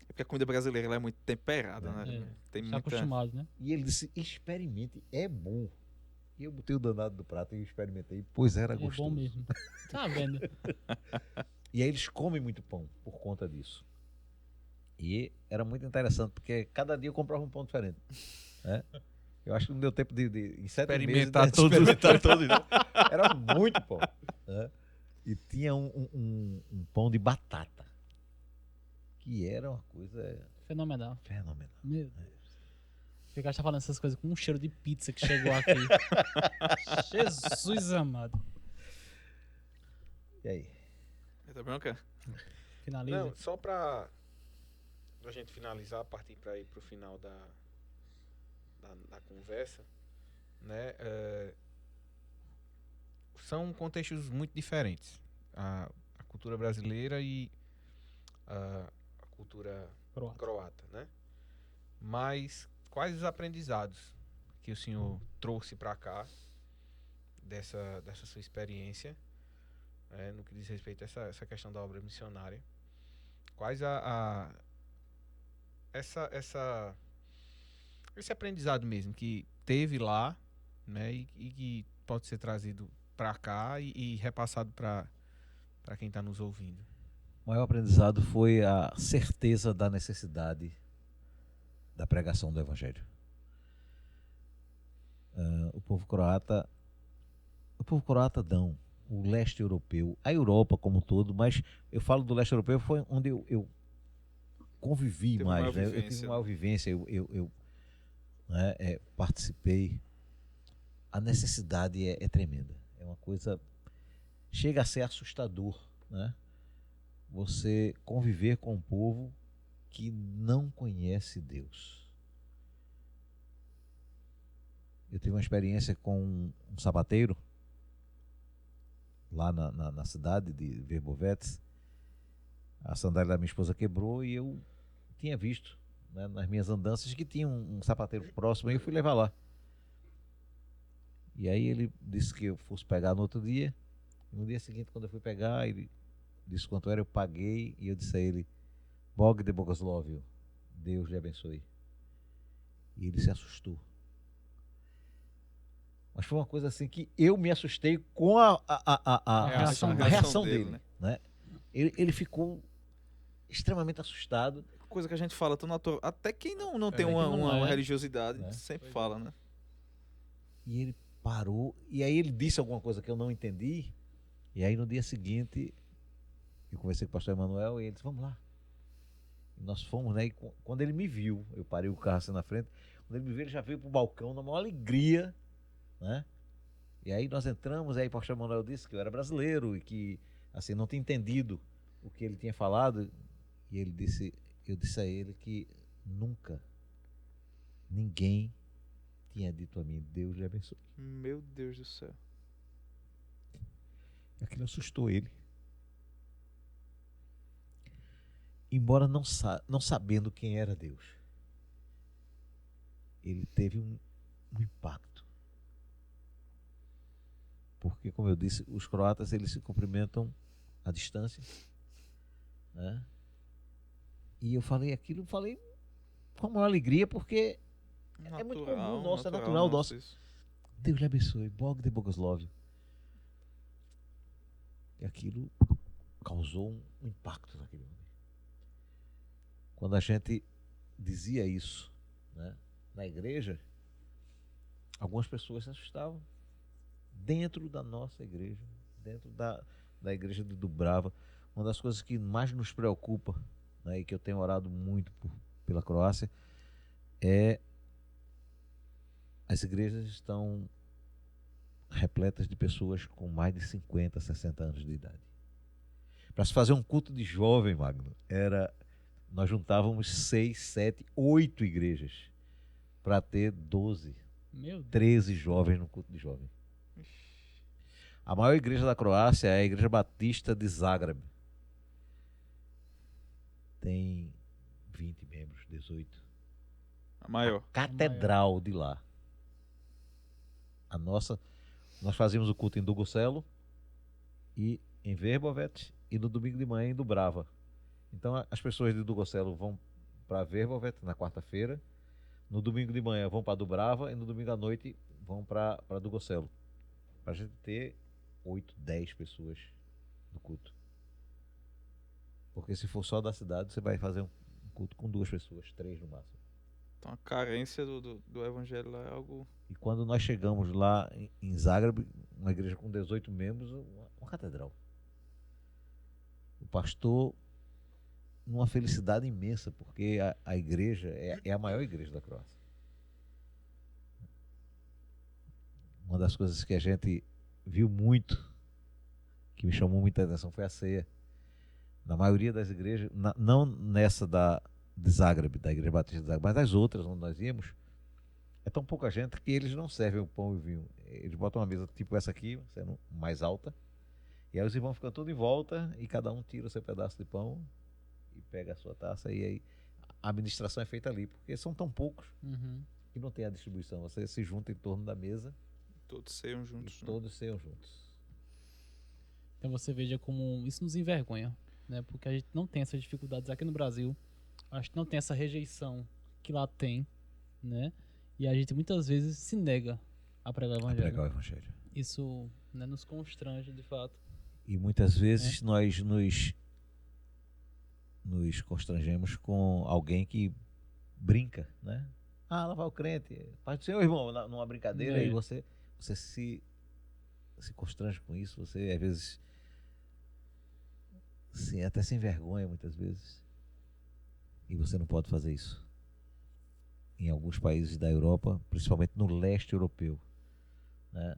É porque a comida brasileira ela é muito temperada, né? É. Tem Tá muita... acostumado, né? E ele disse, experimente, é bom. E eu botei o danado do prato e experimentei, pois era É gostoso. bom mesmo. Tá vendo? E aí eles comem muito pão por conta disso. E era muito interessante, porque cada dia eu comprava um pão diferente. Né? Eu acho que não deu tempo de em 7 meses, Experimentar de todos. experimentar todos. Né? Era muito pão. Né? E tinha um pão de batata, que era uma coisa Fenomenal. fenomenal. Meu Deus. O cara tá falando essas coisas com um cheiro de pizza que chegou aqui. Jesus amado. E aí? Tá bronca? Finaliza. Não, só pra gente finalizar, partir para ir pro final da conversa, né? São contextos muito diferentes. A cultura brasileira e a cultura croata, né? Mas quais os aprendizados que o senhor trouxe para cá dessa sua experiência, no que diz respeito a essa questão da obra missionária? Quais esse aprendizado mesmo que teve lá, né, e que pode ser trazido para cá e repassado para quem está nos ouvindo? O maior aprendizado foi a certeza da necessidade da pregação do Evangelho. O povo croata não, o leste europeu, a Europa como um todo, mas eu falo do leste europeu, foi onde eu convivi Teve mais, maior né? Eu vivência, tive uma maior vivência, eu participei. A necessidade é tremenda, é uma coisa, chega a ser assustador, né? Você conviver com um povo que não conhece Deus. Eu tive uma experiência com um sapateiro lá na cidade de Verbovetes. A sandália da minha esposa quebrou e eu tinha visto, né, nas minhas andanças que tinha um sapateiro próximo e eu fui levar lá. E aí ele disse que eu fosse pegar no outro dia. E no dia seguinte, quando eu fui pegar, ele disse quanto era, eu paguei e eu disse a ele: Bog de Bogoslovio, Deus lhe abençoe. E ele se assustou. Mas foi uma coisa assim que eu me assustei com a reação dele. Né? Ele ficou extremamente assustado. Coisa que a gente fala tão natural. Até quem não tem não uma é. religiosidade É. sempre fala, né? E ele parou, e aí ele disse alguma coisa que eu não entendi, e aí no dia seguinte eu conversei com o pastor Emanuel e ele disse, vamos lá. E nós fomos, né? E quando ele me viu, eu parei o carro assim na frente, quando ele me viu, ele já veio pro balcão na maior alegria, né? E aí nós entramos, e aí o pastor Emanuel disse que eu era brasileiro e que, assim, não tinha entendido o que ele tinha falado, e ele disse, eu disse a ele que nunca ninguém tinha dito a mim, Deus lhe abençoe. Meu Deus do céu. Aquilo assustou ele. Embora não sabendo quem era Deus, ele teve um impacto. Porque, como eu disse, os croatas eles se cumprimentam à distância, né? E eu falei aquilo, falei com a maior alegria, porque é muito comum nosso, é natural nosso. Isso. Deus lhe abençoe, Bog de Bogoslovio. E aquilo causou um impacto naquele homem. Quando a gente dizia isso, né, na igreja, algumas pessoas se assustavam. Dentro da nossa igreja, dentro da igreja de Dubrava, uma das coisas que mais nos preocupa, né, e que eu tenho orado muito pela Croácia, é as igrejas estão repletas de pessoas com mais de 50, 60 anos de idade. Para se fazer um culto de jovem, Magno, nós juntávamos 6, 7, 8 igrejas para ter 12, Meu Deus. 13 jovens no culto de jovem. A maior igreja da Croácia é a Igreja Batista de Zagreb. Tem 20 membros, 18. A maior. Catedral de lá. Nós fazíamos o culto em Dugocelo e em Verbovet, e no domingo de manhã em Dubrava. Então as pessoas de Dugocelo vão para Verbovet na quarta-feira, no domingo de manhã vão para Dubrava e no domingo à noite vão para Dugocelo. Para a gente ter 8, 10 pessoas no culto. Porque se for só da cidade, você vai fazer um culto com 2 pessoas, 3 no máximo. Então a carência do evangelho lá é algo... E quando nós chegamos lá em Zagreb, uma igreja com 18 membros, uma catedral. O pastor, numa felicidade imensa, porque a igreja é a maior igreja da Croácia. Uma das coisas que a gente viu muito, que me chamou muita atenção, foi a ceia. Na maioria das igrejas, não nessa de Zagreb, da Igreja Batista de Zagreb, mas das outras onde nós íamos, é tão pouca gente que eles não servem o pão e o vinho. Eles botam uma mesa tipo essa aqui, sendo mais alta, e aí os irmãos ficam todos em volta e cada um tira o seu pedaço de pão e pega a sua taça, e aí a administração é feita ali, porque são tão poucos que não tem a distribuição. Você se junta em torno da mesa Todos ceiam juntos. e todos ceiam juntos. Então você veja como isso nos envergonha, né? Porque a gente não tem essas dificuldades aqui no Brasil. A gente não tem essa rejeição que lá tem, né? E a gente muitas vezes se nega a pregar o A evangelho. pregar o evangelho. Isso, né, nos constrange, de fato. E muitas vezes nós nos constrangemos com alguém que brinca, né? Ah, lá vai o crente. Paz do Senhor, irmão, numa brincadeira, e você se constrange com isso, você às vezes até se envergonha muitas vezes. E você não pode fazer isso. Em alguns países da Europa, principalmente no leste europeu, né?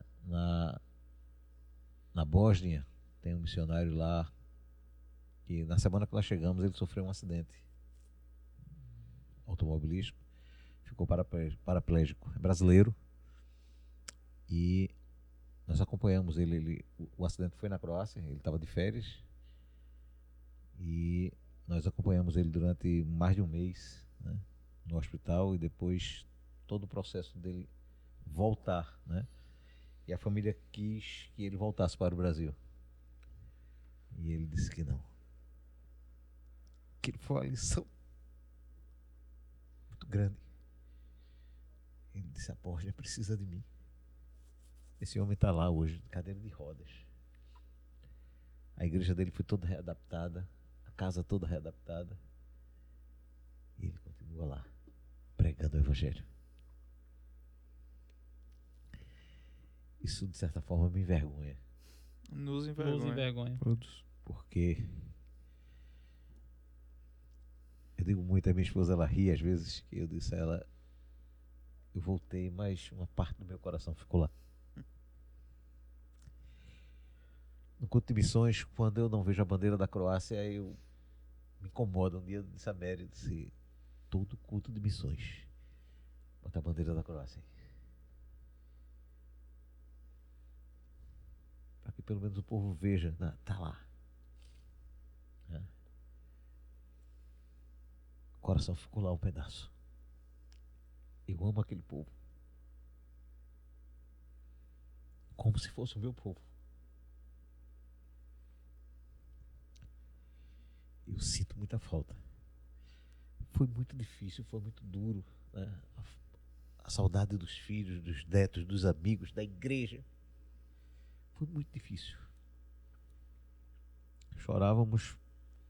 Na Bósnia, tem um missionário lá que na semana que nós chegamos ele sofreu um acidente automobilístico, ficou paraplégico, é brasileiro, e nós acompanhamos ele. O acidente foi na Croácia, ele estava de férias, e nós acompanhamos ele durante mais de um mês, né, no hospital, e depois todo o processo dele voltar, né? E a família quis que ele voltasse para o Brasil. E ele disse que não. Que foi uma lição muito grande. Ele disse: a Bósnia precisa de mim. Esse homem está lá hoje, de cadeira de rodas. A igreja dele foi toda readaptada, a casa toda readaptada. E ele continua lá, pregando o evangelho. isso, de certa forma, me envergonha. Nos Luz e envergonha. vergonha. Porque eu digo muito, a minha esposa, ela ri às vezes, que eu disse a ela, eu voltei, mas uma parte do meu coração ficou lá. No culto de missões, quando eu não vejo a bandeira da Croácia, eu me incomodo. Um dia eu disse a Mary, eu disse, todo culto de missões, bota a bandeira da Croácia aí. Para que pelo menos o povo veja, tá lá. Né? O coração ficou lá um pedaço. Eu amo aquele povo. Como se fosse o meu povo. Eu sinto muita falta. Foi muito difícil, foi muito duro. Né? A saudade dos filhos, dos netos, dos amigos, da igreja. Foi muito difícil. Chorávamos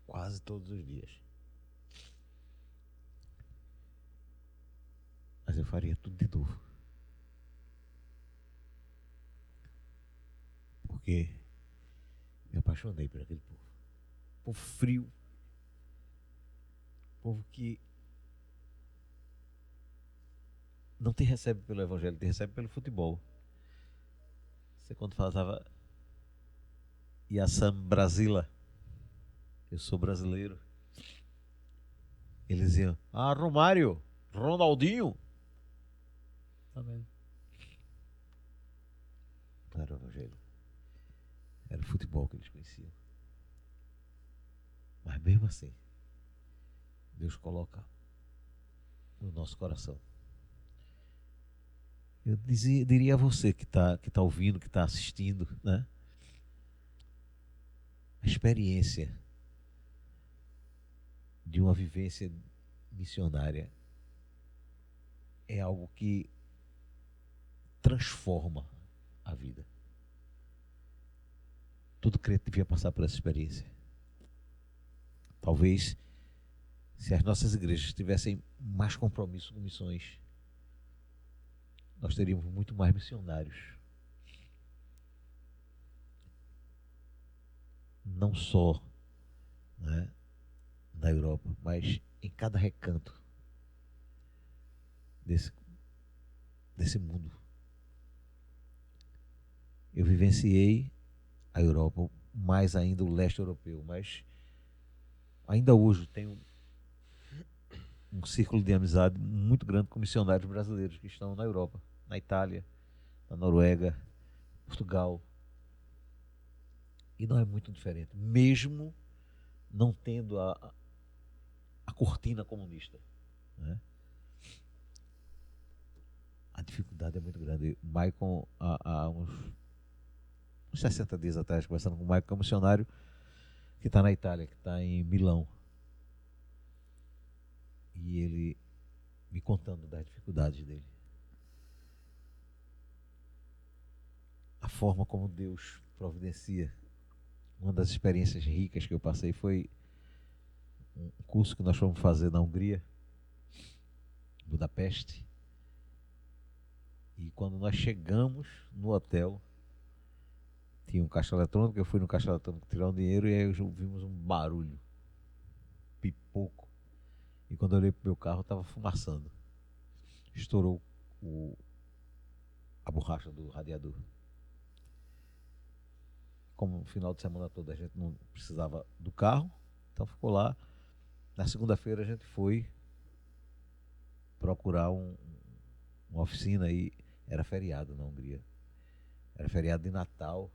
quase todos os dias. Mas eu faria tudo de novo. Porque me apaixonei por aquele povo. Povo frio. Povo que não te recebe pelo evangelho, te recebe pelo futebol. Você quando falava Iaçam Brasila, eu sou brasileiro, eles diziam, Romário, Ronaldinho. Tá vendo? Não era o evangelho, era o futebol que eles conheciam. Mas mesmo assim, Deus coloca no nosso coração. Eu diria a você que tá ouvindo, que está assistindo, né? A experiência de uma vivência missionária é algo que transforma a vida. Todo crente devia passar por essa experiência. Talvez, se as nossas igrejas tivessem mais compromisso com missões, nós teríamos muito mais missionários. Não só, né, na Europa, mas em cada recanto desse mundo. Eu vivenciei a Europa, mais ainda o leste europeu, mas ainda hoje tenho um círculo de amizade muito grande com missionários brasileiros que estão na Europa, na Itália, na Noruega, Portugal. E não é muito diferente, mesmo não tendo a cortina comunista. Né? A dificuldade é muito grande. O Maicon, há uns 60 dias atrás, conversando com o Maicon, que é um missionário que está na Itália, que está em Milão. E ele me contando das dificuldades dele. A forma como Deus providencia. Uma das experiências ricas que eu passei foi um curso que nós fomos fazer na Hungria, Budapeste. E quando nós chegamos no hotel, tinha um caixa eletrônico, eu fui no caixa eletrônico tirar um dinheiro e aí ouvimos um barulho, pipoco. E quando eu olhei pro meu carro, estava fumaçando. Estourou a borracha do radiador. Como no final de semana todo a gente não precisava do carro, então ficou lá. Na segunda-feira a gente foi procurar uma oficina e era feriado na Hungria. Era feriado de Natal.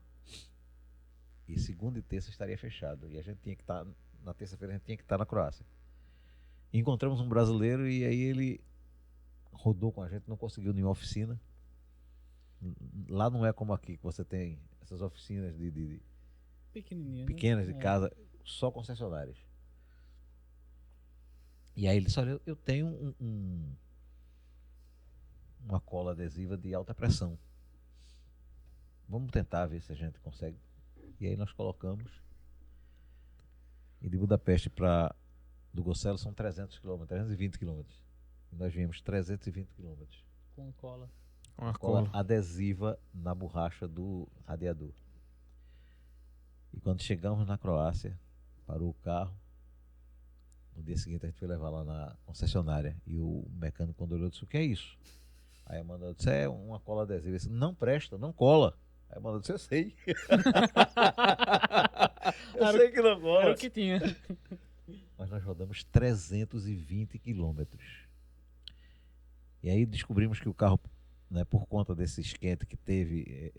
E segunda e terça estaria fechado. E a gente tinha que estar, na terça-feira a gente tinha que estar na Croácia. E encontramos um brasileiro e aí ele rodou com a gente, não conseguiu nenhuma oficina. Lá não é como aqui, que você tem essas oficinas de Pequenininha. pequenas né? de casa, só concessionárias. E aí ele disse, olha, eu tenho uma cola adesiva de alta pressão. Vamos tentar ver se a gente consegue. E aí nós colocamos. E de Budapeste para do Gocelo são 300 km, 320 km. E nós viemos 320 km. Com cola. Uma cola cola. adesiva na borracha do radiador. E quando chegamos na Croácia, parou o carro. No dia seguinte a gente foi levar lá na concessionária. E o mecânico, quando olhou, disse: o que é isso? Aí a Amanda disse: é uma cola adesiva. Ele disse: não presta, não cola. Aí a Amanda disse: eu sei. Eu sei que não Era cola. o que tinha. Mas nós rodamos 320 quilômetros. E aí descobrimos que o carro, né, por conta desse esquente que teve,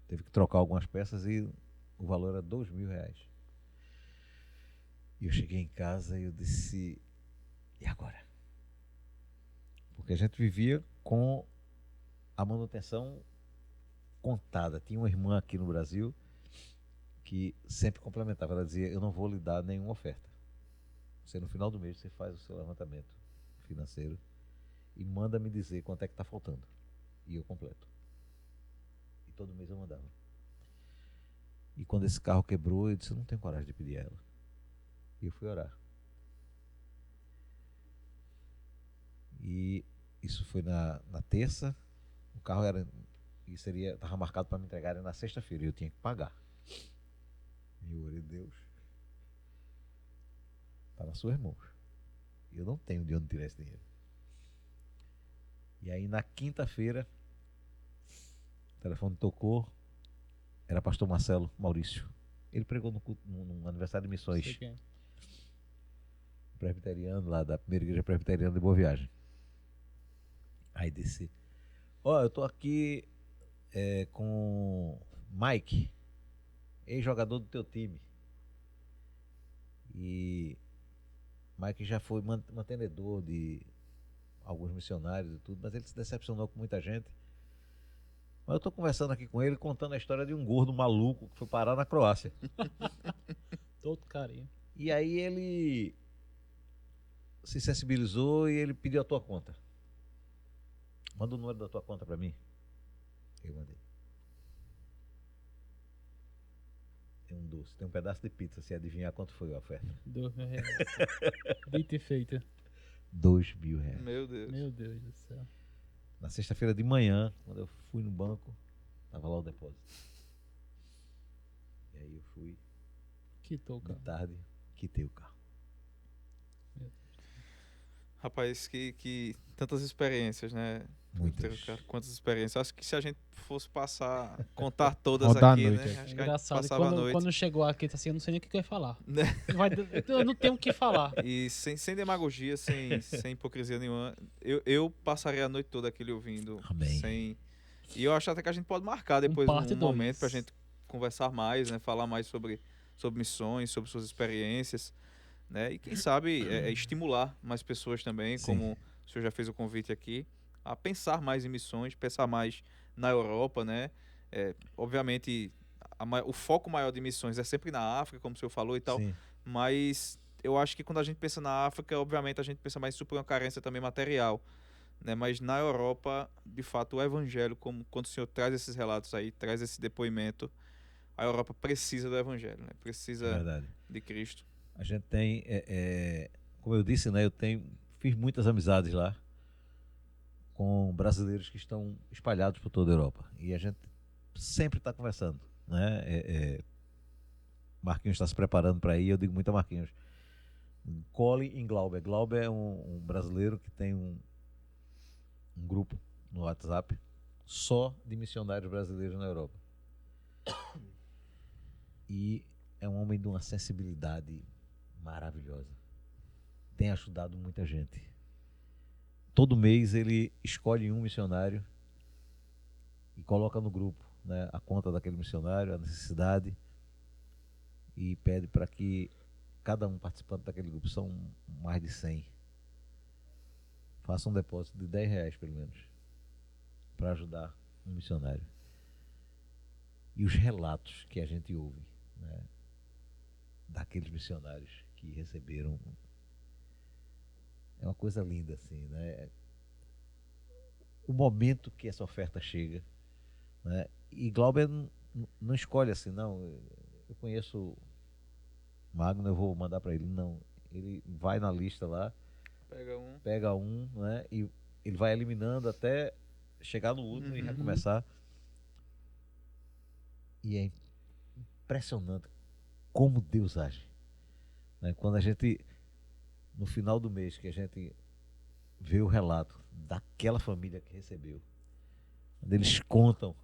teve que trocar algumas peças e o valor era R$ 2.000. E eu cheguei em casa e eu disse: e agora? Porque a gente vivia com a manutenção contada. Tinha uma irmã aqui no Brasil que sempre complementava. Ela dizia: eu não vou lhe dar nenhuma oferta. Você, no final do mês, você faz o seu levantamento financeiro e manda me dizer quanto é que está faltando. E eu completo. E todo mês eu mandava. E quando esse carro quebrou, eu disse: eu não tenho coragem de pedir a ela. E eu fui orar. E isso foi na terça. O carro estava marcado para me entregarem na sexta-feira. E eu tinha que pagar. E eu orei: Deus, está nas suas mãos. Eu não tenho de onde tirar esse dinheiro. E aí na quinta-feira, o telefone tocou. Era pastor Marcelo Maurício. Ele pregou no aniversário de missões. Sei quem é. Presbiteriano, lá da primeira igreja presbiteriana de Boa Viagem. Aí disse: eu tô aqui com Mike, ex-jogador do teu time. E Mike já foi mantenedor de alguns missionários e tudo, mas ele se decepcionou com muita gente. Mas eu tô conversando aqui com ele, contando a história de um gordo maluco que foi parar na Croácia. Todo carinho. E aí ele se sensibilizou e ele pediu a tua conta. Manda o número da tua conta para mim. Eu mandei. Tem um doce, tem um pedaço de pizza, se adivinhar quanto foi a oferta. R$ 2.000. Dito e feito. R$ 2.000. Meu Deus. Meu Deus do céu. Na sexta-feira de manhã, quando eu fui no banco, tava lá o depósito. E aí eu fui, Quitou o de carro. tarde, quitei o carro. Rapaz, que tantas experiências, né? Muitas. Cara, quantas experiências. Acho que se a gente fosse contar todas Rodar a aqui, noite, né? é. Acho que a gente Engraçado. passava a Quando, noite. quando chegou aqui, tá assim, eu não sei nem o que eu ia falar. Né? Eu não tenho o que falar. E sem demagogia, sem hipocrisia nenhuma, eu passaria a noite toda aqui lhe ouvindo. Amém. E eu acho até que a gente pode marcar depois parte um momento dois. pra gente conversar mais, né? Falar mais sobre missões, sobre suas experiências, né? E quem sabe estimular mais pessoas também, Sim. como o senhor já fez o convite aqui, a pensar mais em missões, pensar mais na Europa, né? Obviamente, o foco maior de missões é sempre na África, como o senhor falou e tal, Sim. mas eu acho que quando a gente pensa na África, obviamente a gente pensa mais em suprir uma carência também material, né? Mas na Europa, de fato, o evangelho, como quando o senhor traz esses relatos aí, traz esse depoimento, a Europa precisa do evangelho, né? É Precisa verdade. de Cristo. A gente tem, como eu disse, né? Fiz muitas amizades lá com brasileiros que estão espalhados por toda a Europa. E a gente sempre está conversando, né? Marquinhos está se preparando para ir, eu digo muito a Marquinhos: cole em Glauber. Glauber é um brasileiro que tem um grupo no WhatsApp só de missionários brasileiros na Europa. E é um homem de uma sensibilidade maravilhosa. Tem ajudado muita gente. Todo mês ele escolhe um missionário e coloca no grupo, né, a conta daquele missionário, a necessidade, e pede para que cada um participante daquele grupo, são mais de 100, faça um depósito de R$ 10 pelo menos, para ajudar um missionário. E os relatos que a gente ouve, né, daqueles missionários que receberam, é uma coisa linda, assim, né? O momento que essa oferta chega, né? E Glauber não escolhe assim, não. Eu conheço Magno, eu vou mandar para ele. Não, ele vai na lista lá, pega um, né? E ele vai eliminando até chegar no último e Uhum. recomeçar. E é impressionante como Deus age, né? Quando a gente, no final do mês, que a gente vê o relato daquela família que recebeu, quando eles contam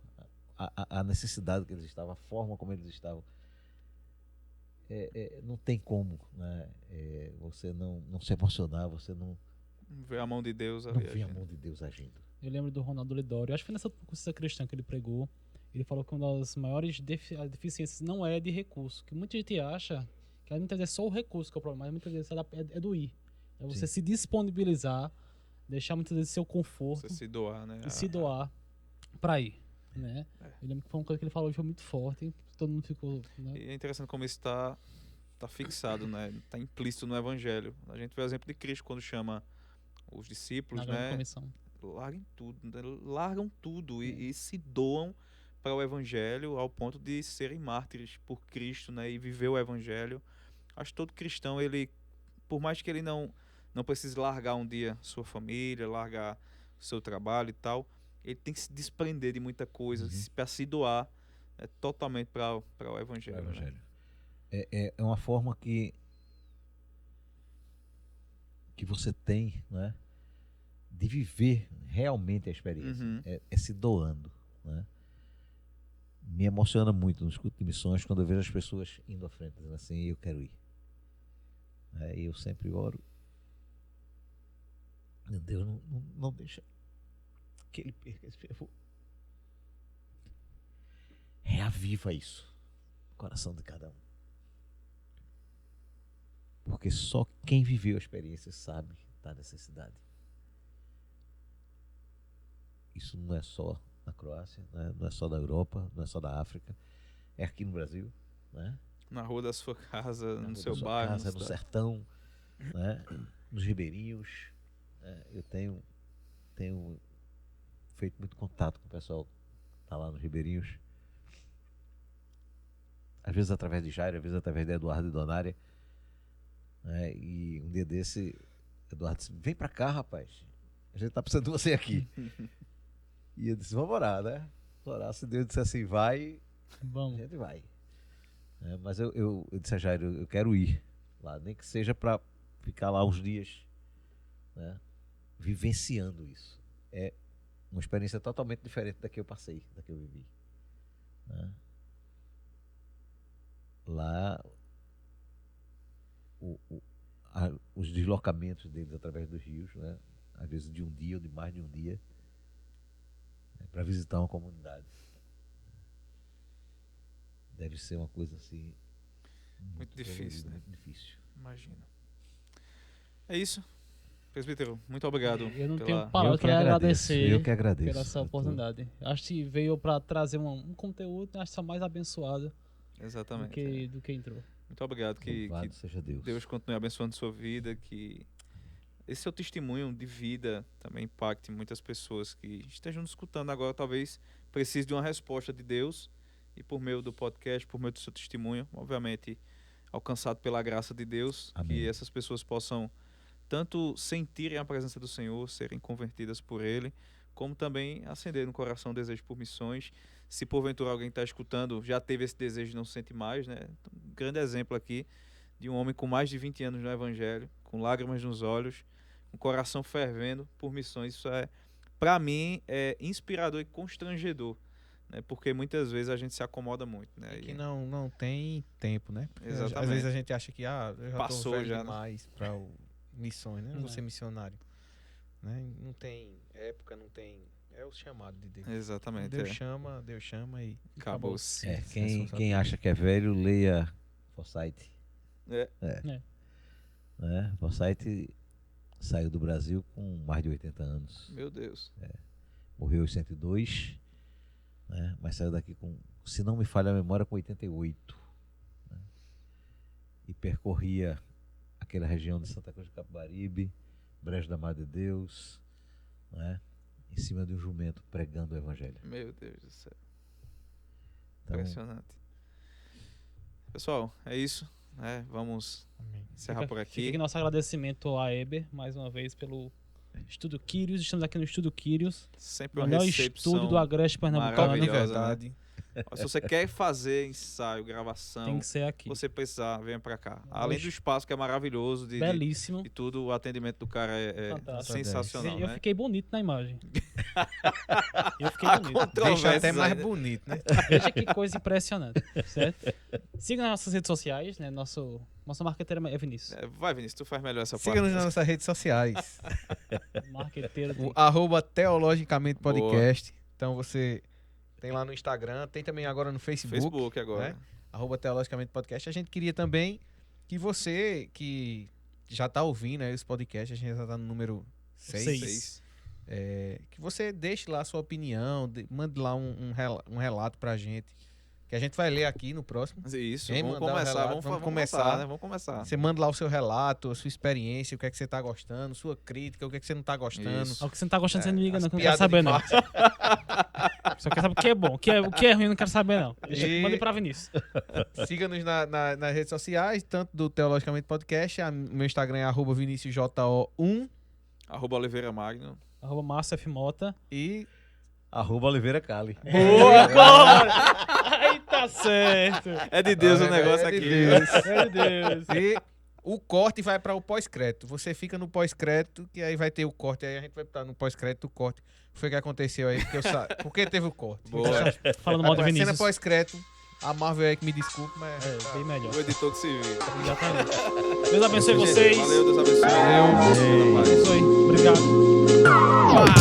a necessidade que eles estavam, a forma como eles estavam, não tem como, né? Você não se emocionar, você não Ver a mão de Deus ali. vê a agindo. mão de Deus agindo. Eu lembro do Ronaldo Lidório, acho que foi nessa consciência cristã que ele pregou. Ele falou que uma das maiores deficiências não é de recurso, que muita gente acha que muitas vezes é só o recurso que é o problema, mas muitas vezes é do ir. É você Sim. se disponibilizar, deixar muitas vezes seu conforto Você se doar, né? e se doar pra ir, né? É. Eu lembro que foi uma coisa que ele falou que foi muito forte, todo mundo ficou, né? E é interessante como isso tá fixado, né? Tá implícito no Evangelho. A gente vê o exemplo de Cristo quando chama os discípulos, Na grande né? comissão. Largam tudo e se doam para o Evangelho ao ponto de serem mártires por Cristo, né? E viver o Evangelho. Acho que todo cristão, ele, por mais que ele não precise largar um dia sua família, largar o seu trabalho e tal, ele tem que se desprender de muita coisa para se doar totalmente para o Evangelho. Para o né? Evangelho. É uma forma que você tem, né, de viver realmente a experiência. Uhum. É se doando, né? Me emociona muito nos cultos de missões quando eu vejo as pessoas indo à frente, dizendo assim, eu quero ir. E eu sempre oro. Meu Deus, não deixa que ele perca esse fervor. Reaviva isso no coração de cada um. Porque só quem viveu a experiência sabe da necessidade. Isso não é só na Croácia, né? Não é só da Europa, não é só da África, é aqui no Brasil, né? Na rua da sua casa, Na no rua seu da sua bairro, casa, na no cidade. sertão, né? Nos ribeirinhos, né? Eu tenho feito muito contato com o pessoal que está lá nos ribeirinhos, às vezes através de Jairo, às vezes através de Eduardo e Donária, né? E um dia desse, Eduardo disse, vem pra cá, rapaz, a gente tá precisando de você aqui. E eu disse, vamos orar, né? Orar, se Deus disser assim, vai, a Vamos. gente vai. Mas eu disse a Jairo, eu quero ir lá, nem que seja para ficar lá uns dias, né, vivenciando isso. É uma experiência totalmente diferente da que eu passei, da que eu vivi, né? Lá, os deslocamentos deles através dos rios, né, às vezes de um dia ou de mais de um dia, né, para visitar uma comunidade. Deve ser uma coisa assim Muito difícil, né? muito difícil. Imagina. É isso. Presbítero, muito obrigado. Eu não pela- tenho palavras para agradecer Eu que agradeço. pela essa oportunidade. Acho que veio para trazer um conteúdo, acho que só mais abençoado Exatamente. do que entrou. Muito obrigado. Que Louvado seja Deus. Deus continue abençoando sua vida, que esse seu testemunho de vida também impacte muitas pessoas que estejam nos escutando agora, talvez precise de uma resposta de Deus, e por meio do podcast, por meio do seu testemunho, obviamente alcançado pela graça de Deus, Amém. que essas pessoas possam tanto sentirem a presença do Senhor, serem convertidas por Ele, como também acender no coração o desejo por missões. Se porventura alguém está escutando, já teve esse desejo e não sente mais, né? Um grande exemplo aqui de um homem com mais de 20 anos no Evangelho, com lágrimas nos olhos, um coração fervendo por missões. Isso para mim, é inspirador e constrangedor, né? Porque muitas vezes a gente se acomoda muito, né? É que não tem tempo, né? Porque Às Exatamente. vezes a gente acha que eu já Passou tô velho já, né? demais para missões, né? Não Vou é. ser missionário. Né? Não tem época, não tem... É o chamado de Deus. Exatamente. Deus chama e Acabou-se. Quem acha que é velho, leia Forsyth. É. Né? Forsyth saiu do Brasil com mais de 80 anos. Meu Deus. Morreu aos 102, né? Mas saiu daqui com, se não me falha a memória, com 88. Né? E percorria aquela região de Santa Cruz de Capibaribe, Brejo da Madre de Deus, né? Em cima de um jumento pregando o Evangelho. Meu Deus do céu. Então, Impressionante. Pessoal, é isso. Né? Vamos Amém. encerrar por Fica aqui. aqui nosso agradecimento a Eber, mais uma vez, pelo Estúdio Quírios. Estamos aqui no Estúdio Quírios. Sempre O uma melhor recepção. estúdio do Agreste Pernambucano. De Maravilhosa, verdade. Se você quer fazer ensaio, gravação, Tem que ser aqui. você precisar, venha pra cá. Além do espaço que é maravilhoso, Belíssimo. e tudo, o atendimento do cara é Fantástico. sensacional, Eu né? fiquei bonito na imagem. Eu fiquei Há bonito. Deixa controvérsias até mais ainda. bonito, né? Veja que coisa impressionante, certo? Siga nas nossas redes sociais, né? Nosso marqueteiro é Vinícius. Vai, Vinícius, tu faz melhor essa Siga-nos parte. nas nossas redes sociais. Marqueteiro O tem... @teologicamente podcast. Então você tem lá no Instagram, tem também agora no Facebook. Facebook agora. Né? @teologicamente podcast. A gente queria também que você que já tá ouvindo aí os podcasts, a gente já tá no número 6. Seis. Que você deixe lá a sua opinião, mande lá um relato pra gente, que a gente vai ler aqui no próximo. Isso, Quem vamos mandar o começar, relato, vamos começar. começar, né? Vamos começar. Você manda lá o seu relato, a sua experiência, o que é que você tá gostando, sua crítica, o que é que você não tá gostando. Isso. O que você não tá gostando, você não liga, as não. Que eu não quero piadas saber, de não. Só quero saber o que é bom. O que é ruim, eu não quero saber, não. E- Manda pra Vinícius. Siga-nos nas redes sociais, tanto do Teologicamente Podcast, meu Instagram é @ViniciusJO1 @Oliveira Magno. @Márcio F. Mota. e @Oliveira Cali. Boa, agora! Aí tá certo. É de Deus o negócio é de aqui. Deus. Meu Deus. E o corte vai para o pós-crédito. Você fica no pós-crédito, que aí vai ter o corte. Aí a gente vai estar no pós-crédito, o corte. O que foi que aconteceu aí? Por que teve o corte? Boa. Falando mal do A cena Vinícius. pós-crédito, a Marvel aí que me desculpe, mas... É, bem melhor. O editor que se vira. Exatamente. Deus abençoe vocês. Valeu, Deus abençoe. Valeu. Valeu. Isso aí. Obrigado.